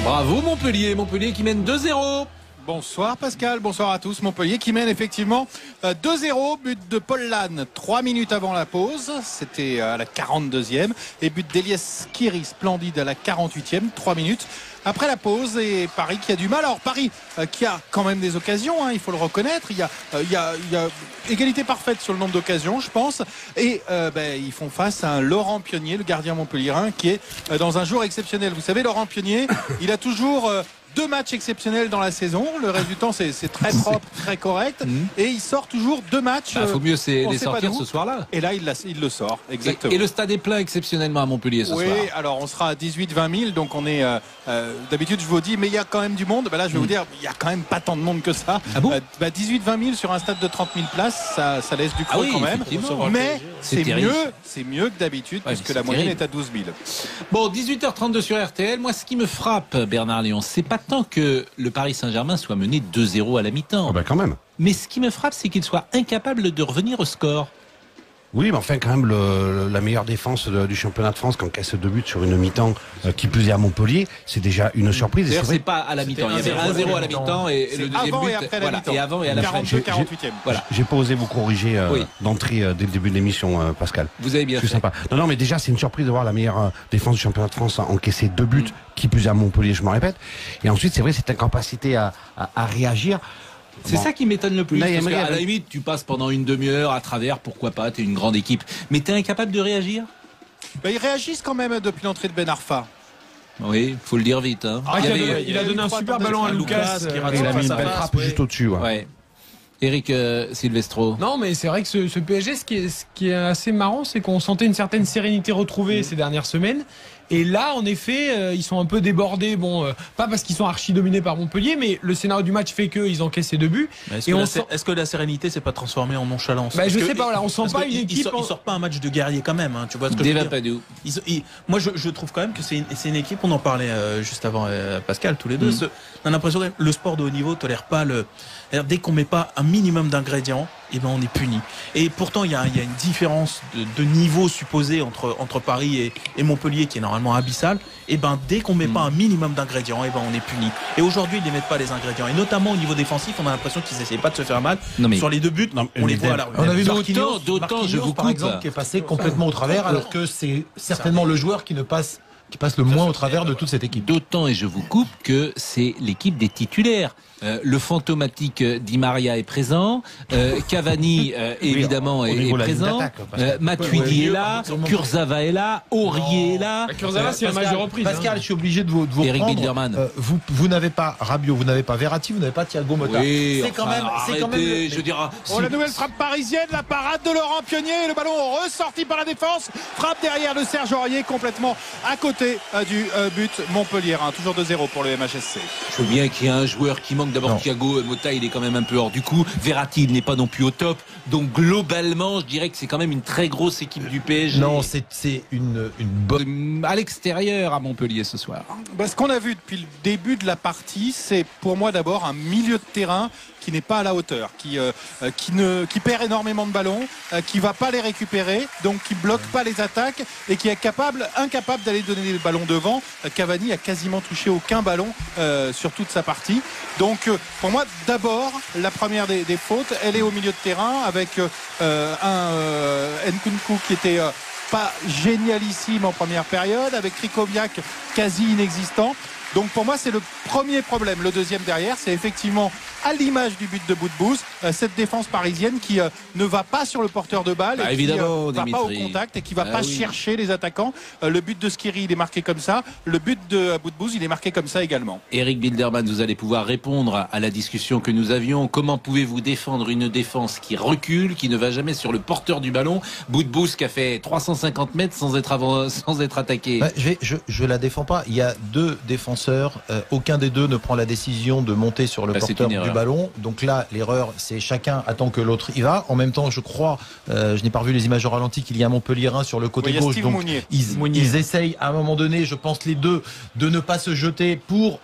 Bravo Montpellier, Montpellier qui mène 2-0. Bonsoir Pascal, bonsoir à tous. Montpellier qui mène effectivement 2-0, but de Paul Lannes 3 minutes avant la pause, c'était à la 42e, et but d'Elias Kiri, splendide à la 48e, 3 minutes après la pause, et Paris qui a du mal. Alors Paris qui a quand même des occasions, hein, il faut le reconnaître, il y a égalité parfaite sur le nombre d'occasions je pense, et ils font face à un Laurent Pionnier, le gardien montpelliérain, qui est dans un jour exceptionnel. Vous savez, Laurent Pionnier, il a toujours 2 matchs exceptionnels dans la saison. Le reste du temps, c'est très propre, très correct. Et il sort toujours 2 matchs. Il faut mieux les sortir ce soir-là. Et là, il le sort, exactement. Et le stade est plein exceptionnellement à Montpellier ce soir. Oui, alors on sera à 18-20 000. Donc on est. D'habitude, je vous dis, mais il y a quand même du monde. Là, je vais vous dire, il n'y a quand même pas tant de monde que ça. Ah bon 18-20 000 sur un stade de 30 000 places, ça laisse du creux quand même. Mais c'est mieux que d'habitude, puisque la moyenne est à 12 000. Bon, 18h32 sur RTL. Moi, ce qui me frappe, Bernard Léon, c'est pas tant que le Paris Saint-Germain soit mené 2-0 à la mi-temps. Quand même. Mais ce qui me frappe, c'est qu'il soit incapable de revenir au score. Oui, mais enfin, quand même, la meilleure défense du championnat de France, qui encaisse 2 buts sur une mi-temps, qui plus est à Montpellier, c'est déjà une surprise. D'ailleurs, c'est pas à la mi-temps. Il y avait 1-0 à la mi-temps et le deuxième avant but. Et après la mi-temps. Et avant et à la fin. 48e. Voilà. J'ai pas osé vous corriger d'entrée dès le début de l'émission, Pascal. Vous avez bien fait. Sympa. Non, mais déjà, c'est une surprise de voir la meilleure défense du championnat de France encaisser 2 buts, qui plus est à Montpellier, je me répète. Et ensuite, c'est vrai, cette incapacité à réagir. C'est ça qui m'étonne le plus. Là, parce qu'à la limite, tu passes pendant une demi-heure à travers, pourquoi pas, t'es une grande équipe. Mais t'es incapable de réagir ? Ils réagissent quand même depuis l'entrée de Ben Arfa. Oui, faut le dire vite. Hein. Il a donné un super ballon à Lucas. Il a mis une belle frappe juste au-dessus. Ouais. Eric Silvestro. Non, mais c'est vrai que ce PSG, ce qui est assez marrant, c'est qu'on sentait une certaine sérénité retrouvée ces dernières semaines. Et là, en effet, ils sont un peu débordés. Pas parce qu'ils sont archi dominés par Montpellier, mais le scénario du match fait qu'ils encaissent ces 2 buts. Est-ce que la sérénité s'est pas transformée en nonchalance? Je sais pas. Voilà, on sent pas une équipe. Ils sortent pas un match de guerrier quand même. Hein, tu vois ce que je veux dire. Moi, je trouve quand même que c'est une équipe. On en parlait juste avant, Pascal, tous les deux. On a l'impression que le sport de haut niveau tolère pas dès qu'on met pas un minimum d'ingrédients, on est puni. Et pourtant, il y a une différence de niveau supposé entre Paris et Montpellier qui est normalement abyssale. Dès qu'on met pas un minimum d'ingrédients, on est puni. Et aujourd'hui, ils ne mettent pas les ingrédients. Et notamment au niveau défensif, on a l'impression qu'ils n'essaient pas de se faire mal. Sur les 2 buts, on les voit à la rue. On a vu d'autant, je vous coupe, par exemple, qui est passé complètement au travers, alors que c'est certainement le joueur qui passe le moins au travers de toute cette équipe. D'autant, et je vous coupe, que c'est l'équipe des titulaires. Le fantomatique Di Maria est présent, Cavani évidemment est présent, Matuidi est là, Kurzawa est là, Aurier est là. Kurzawa, c'est un match de reprise. Pascal, je suis obligé de vous Eric reprendre. Bilderman. Vous n'avez pas Rabiot, vous n'avez pas Verratti, vous n'avez pas Thiago Motta. Oui, c'est quand même. Je dirais. La nouvelle frappe parisienne, la parade de Laurent Pionnier, le ballon ressorti par la défense, frappe derrière de Serge Aurier, complètement à côté du but montpelliérain. Toujours 2-0 pour le MHSC. Je veux bien qu'il y ait un joueur qui manque. D'abord, Thiago Motta, il est quand même un peu hors du coup. Verratti, il n'est pas non plus au top. Donc globalement, je dirais que c'est quand même une très grosse équipe du PSG. Non, c'est une bonne. À l'extérieur à Montpellier ce soir. Ce qu'on a vu depuis le début de la partie, c'est pour moi d'abord un milieu de terrain qui n'est pas à la hauteur, qui perd énormément de ballons, qui va pas les récupérer, donc qui bloque pas les attaques et qui est incapable d'aller donner les ballons devant. Cavani a quasiment touché aucun ballon sur toute sa partie. Donc pour moi d'abord la première des fautes, elle est au milieu de terrain avec Nkunku qui était pas génialissime en première période, avec Krikoviak quasi inexistant. Donc pour moi c'est le premier problème. Le deuxième derrière, c'est effectivement à l'image du but de Boudbouz, cette défense parisienne qui ne va pas sur le porteur de balle, et qui ne va pas au contact et qui ne va pas chercher les attaquants. Le but de Skiri, il est marqué comme ça. Le but de Boudbouz, il est marqué comme ça également. Eric Bilderman, vous allez pouvoir répondre à la discussion que nous avions. Comment pouvez-vous défendre une défense qui recule, qui ne va jamais sur le porteur du ballon? Boudbouz qui a fait 350 mètres sans être attaqué. Je la défends pas. Il y a 2 défenseurs. Aucun des 2 ne prend la décision de monter sur le porteur du ballon. Donc là, l'erreur, c'est chacun attend que l'autre y va. En même temps, je crois, je n'ai pas revu les images au ralenti, qu'il y a un Montpellierin sur le côté gauche. Donc ils essayent à un moment donné, je pense les 2, de ne pas se jeter pour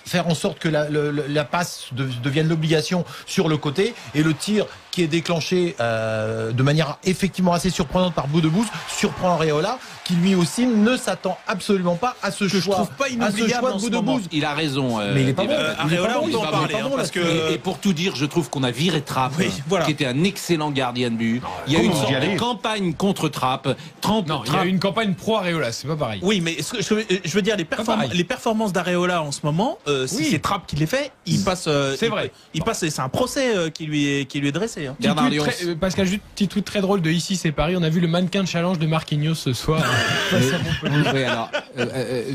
faire en sorte que la passe devienne l'obligation sur le côté, et le tir qui est déclenché de manière effectivement assez surprenante par Boudebouz surprend Areola, qui lui aussi ne s'attend absolument pas à ce choix. Je trouve pas inoubliable en ce moment. Il a raison. Mais il est pas bon. Areola, on peut en parler, parce que et pour tout dire, je trouve qu'on a viré Trapp, voilà, qui était un excellent gardien de but. Il y a eu une sorte de campagne contre Trapp. Non, il y a eu une campagne pro Areola, c'est pas pareil. Oui, mais je veux dire, les performances d'Areola en ce moment, si c'est Trapp qui les fait, il passe. C'est vrai. Il passe. C'est un procès qui lui est dressé. Hein. Pascal, juste petit tweet très drôle de Ici c'est Paris. On a vu le mannequin challenge de Marquinhos ce soir. Oui, alors,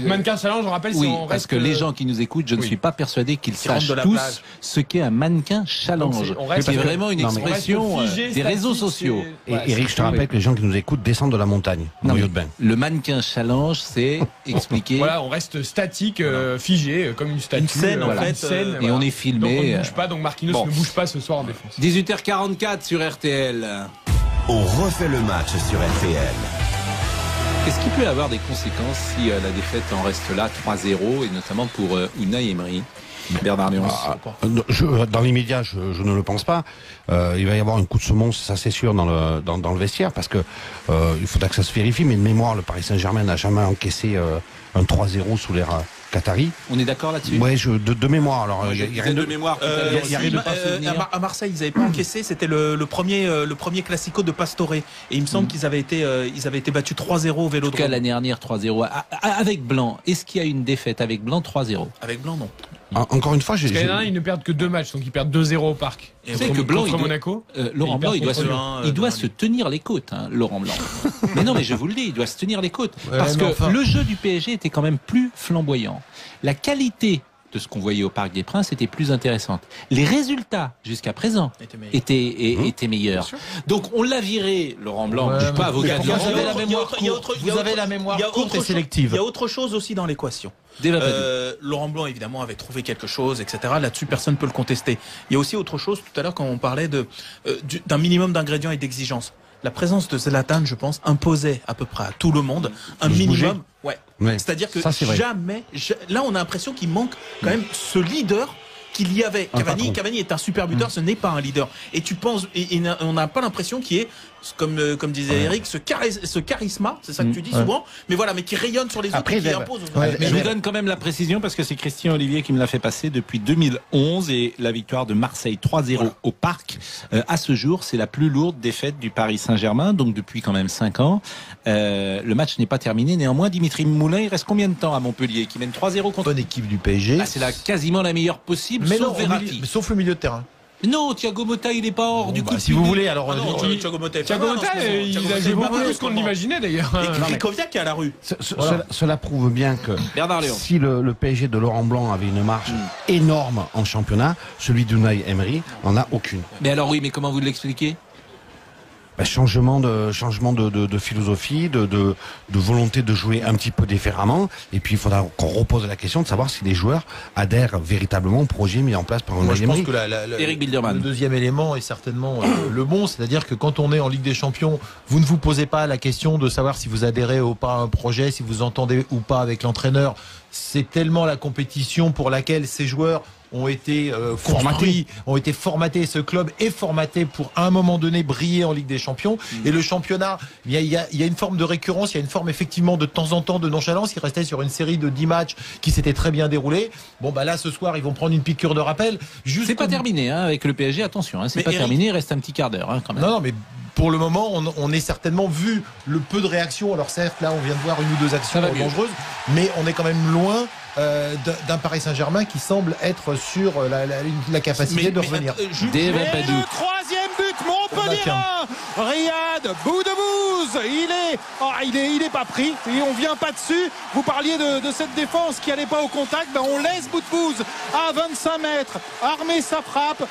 mannequin challenge, on rappelle. Oui, si on parce reste, que les gens qui nous écoutent, je ne suis pas persuadé qu'ils sachent rentrent de la tous plage. ce qu'est un mannequin challenge. C'est vraiment une expression des réseaux sociaux. Et Eric, je te rappelle que les gens qui nous écoutent descendent de la montagne, en maillot de bain. Le mannequin challenge, c'est expliqué. Voilà, on reste statique, figé, comme une statue. Une scène, en fait, une scène, et on est filmé. Donc on ne bouge pas, donc Marquinhos ne bouge pas ce soir en défense. 18h44 sur RTL. On refait le match sur RTL. Est-ce qu'il peut y avoir des conséquences si la défaite en reste là, 3-0, et notamment pour Unai Emery? Bernard Léon. Dans l'immédiat, je ne le pense pas. Il va y avoir un coup de semonce, ça c'est sûr, dans le vestiaire, parce que il faudra que ça se vérifie, mais de mémoire, le Paris Saint-Germain n'a jamais encaissé un 3-0 sous l'ère Qatari. On est d'accord là-dessus? Ouais, de mémoire. Alors, il y a rien de mémoire. À Marseille, ils n'avaient pas encaissé. C'était le premier classico de Pastore. Et il me semble qu'ils avaient été battus 3-0 au Vélodrome. En tout cas, l'année dernière, 3-0. Avec Blanc, est-ce qu'il y a une défaite avec Blanc 3-0? Avec Blanc, non. Encore une fois, Parce qu'à l'année dernière, ils ne perdent que 2 matchs, donc ils perdent 2-0 au parc. Vous savez que Blanc, Monaco. Laurent Blanc, il doit se tenir les côtes, hein, Laurent Blanc. Mais non, mais je vous le dis, il doit se tenir les côtes. Parce que le jeu du PSG était quand même plus flamboyant. La qualité de ce qu'on voyait au Parc des Princes était plus intéressante. Les résultats, jusqu'à présent, étaient meilleurs. Donc, on l'a viré, Laurent Blanc. Je ne suis pas avocat de Laurent Blanc. Vous avez la mémoire courte et sélective. Il y a autre chose aussi dans l'équation. Laurent Blanc, évidemment, avait trouvé quelque chose, etc. Là-dessus, personne ne peut le contester. Il y a aussi autre chose, tout à l'heure, quand on parlait d'un minimum d'ingrédients et d'exigences. La présence de Zlatan, je pense, imposait à peu près à tout le monde un minimum. Ouais. C'est-à-dire que jamais. Là, on a l'impression qu'il manque quand même ce leader qu'il y avait. Cavani est un super buteur, ce n'est pas un leader. Et tu penses, et on n'a pas l'impression qu'il y ait, comme disait Eric, ce charisme, c'est ça que tu dis souvent, mais voilà, mais qui rayonne sur les autres et qui impose aux autres. Je vous donne quand même la précision parce que c'est Christian Olivier qui me l'a fait passer depuis 2011 et la victoire de Marseille 3-0 au Parc. À ce jour, c'est la plus lourde défaite du Paris Saint-Germain, donc depuis quand même 5 ans. Le match n'est pas terminé. Néanmoins, Dimitri Moulin, il reste combien de temps à Montpellier qui mène 3-0 contre bonne équipe du PSG. C'est quasiment la meilleure possible, mais sauf Verratti. Sauf le milieu de terrain. Non, Thiago Motta, il n'est pas hors du coup. Si vous voulez, alors. Thiago Motta, il a joué beaucoup plus qu'on l'imaginait d'ailleurs. Et Krikoviak qui est à la rue. Cela prouve bien que si le PSG de Laurent Blanc avait une marge énorme en championnat, celui d'Unai Emery n'en a aucune. Mais alors oui, mais comment vous l'expliquez? Changement de philosophie, de volonté de jouer un petit peu différemment. Et puis il faudra qu'on repose la question de savoir si les joueurs adhèrent véritablement au projet mis en place par Unai Emery. Je pense que Eric Bilderman. Le deuxième élément est certainement le bon, c'est-à-dire que quand on est en Ligue des Champions, vous ne vous posez pas la question de savoir si vous adhérez ou pas à un projet, si vous entendez ou pas avec l'entraîneur. C'est tellement la compétition pour laquelle ces joueurs ont été formatés. Ce club est formaté pour à un moment donné briller en Ligue des Champions. Et le championnat, il y a une forme de récurrence, il y a une forme effectivement de temps en temps de nonchalance. Il restait sur une série de 10 matchs qui s'étaient très bien déroulés. Bon bah là ce soir ils vont prendre une piqûre de rappel. C'est pas terminé avec le PSG, attention. C'est pas terminé, il reste un petit quart d'heure quand même. Non mais pour le moment, on est certainement vu le peu de réactions. Alors certes, là, on vient de voir 1 ou 2 actions dangereuses, mais on est quand même loin d'un Paris Saint-Germain qui semble être sur la capacité de revenir. Le 3e but, Montpellier 1, Riyad Boudebouz, il est pas pris et on vient pas dessus. Vous parliez de cette défense qui allait pas au contact, on laisse Boudebouz à 25 mètres armer sa frappe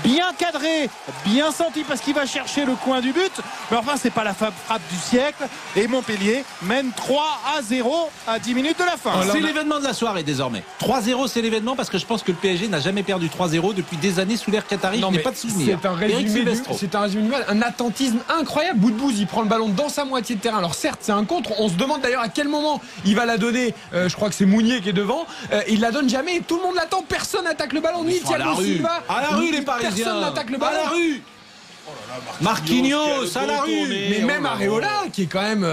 bien cadrée, bien sentie parce qu'il va chercher le coin du but, mais enfin c'est pas la frappe du siècle et Montpellier mène 3-0 à 10 minutes de la fin. C'est l'événement de la soirée désormais. 3-0 c'est l'événement parce que je pense que le PSG n'a jamais perdu 3-0 depuis des années sous l'ère Qatari. Je n'ai pas de souvenir. C'est un résumé du match, un attentisme incroyable. Boudebouz qui prend le ballon dans sa moitié de terrain. Alors certes, c'est un contre. On se demande d'ailleurs à quel moment il va la donner. Je crois que c'est Mounier qui est devant. Il la donne jamais. Tout le monde l'attend. Personne n'attaque le ballon. Ni Thiago Silva. À la rue, les Parisiens. Personne n'attaque le ballon. À la rue. Marquinhos à la rue. Mais même Areola qui est quand même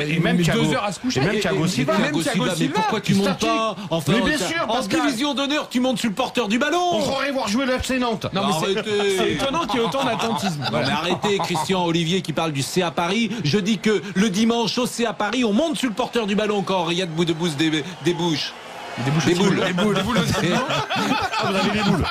et même 2 heures à se coucher. Et même Thiago Silva. Mais pourquoi tu montes pas enfin, mais bien sûr, en division d'honneur, tu montes sur le porteur du ballon. On croirait voir jouer le FC Nantes. Non, mais c'est étonnant qu'il y ait autant d'attentisme. Non, mais arrêtez, Christian Olivier qui parle du CA Paris. Je dis que le dimanche au CA Paris, on monte sur le porteur du ballon quand Riyad Boudebouz débouche. Des boules. Ah, vous avez des boules.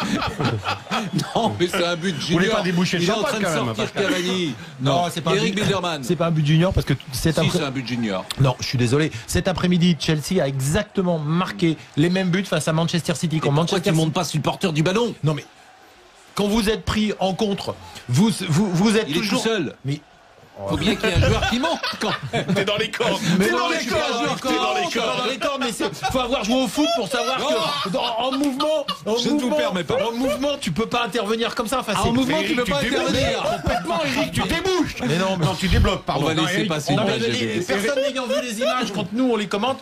Non, mais c'est un but Vous voulez junior. pas déboucher le Il est en champagne, train de quand même, sortir Pascal. Cavani. Non, c'est pas Eric Bilderman. C'est pas un but junior parce que Si, c'est un but junior. Non, je suis désolé. Cet après-midi, Chelsea a exactement marqué les mêmes buts face à Manchester City. Pourquoi tu montes pas sur le porteur du ballon? Non mais quand vous êtes pris en contre, vous êtes Il est toujours tout seul. Mais Faut bien qu'il y ait un joueur qui monte quand même. T'es dans les cordes. Mais non, non, je suis pas un joueur qui monte. dans les cordes, mais faut avoir joué au foot pour savoir que en mouvement, Je ne vous permets pas. En mouvement, tu peux pas intervenir comme ça. Enfin, En mouvement, tu ne peux pas intervenir. Complètement, Eric, tu débouches. Mais non, Non, tu débloques, On pardon. va laisser Eric, passer non, une mais page. personne n'ayant vu les images quand nous on les commente,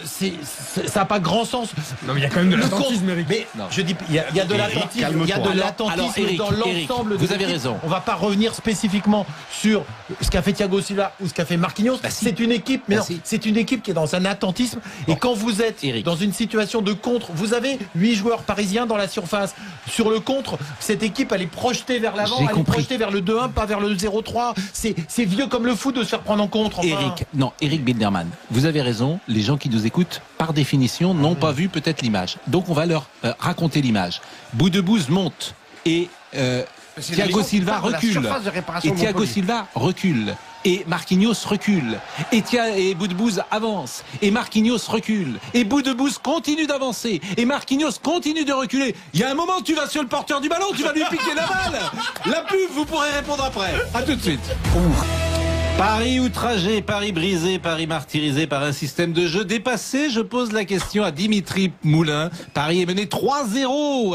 ça n'a pas grand sens. Non, mais il y a quand même de Le l'attentisme, Eric. Mais Non. je dis, il y a de l'attentisme, il y a de Alors, l'attentisme Eric, dans Eric, l'ensemble. de vous avez l'équipe. raison. On va pas revenir spécifiquement sur ce qu'a fait Thiago Silva ou ce qu'a fait Marquinhos. Bah si. C'est une équipe, mais Bah non, si. c'est une équipe qui est dans un attentisme. Et quand vous êtes Eric. dans une situation de contre, vous avez 8 joueurs parisiens dans la surface. Sur le contre, cette équipe elle est projetée vers l'avant, J'ai elle est compris. projetée vers le 2-1, pas vers le 0-3. C'est vieux comme le foot de se faire prendre en contre. Enfin. Eric Bilderman, vous avez raison, les gens qui nous écoutent, par définition, n'ont pas vu peut-être l'image. Donc on va leur raconter l'image. Boudebouz monte et Thiago Silva recule. Et Thiago Silva recule. Et Marquinhos recule. Et Boudebouz avance. Et Marquinhos recule. Et Boudebouz continue d'avancer. Et Marquinhos continue de reculer. Il y a un moment, tu vas sur le porteur du ballon, tu vas lui piquer la balle. La pub, vous pourrez répondre après. À tout de suite. Paris outragé, Paris brisé, Paris martyrisé par un système de jeu dépassé. Je pose la question à Dimitri Moulin. Paris est mené 3-0.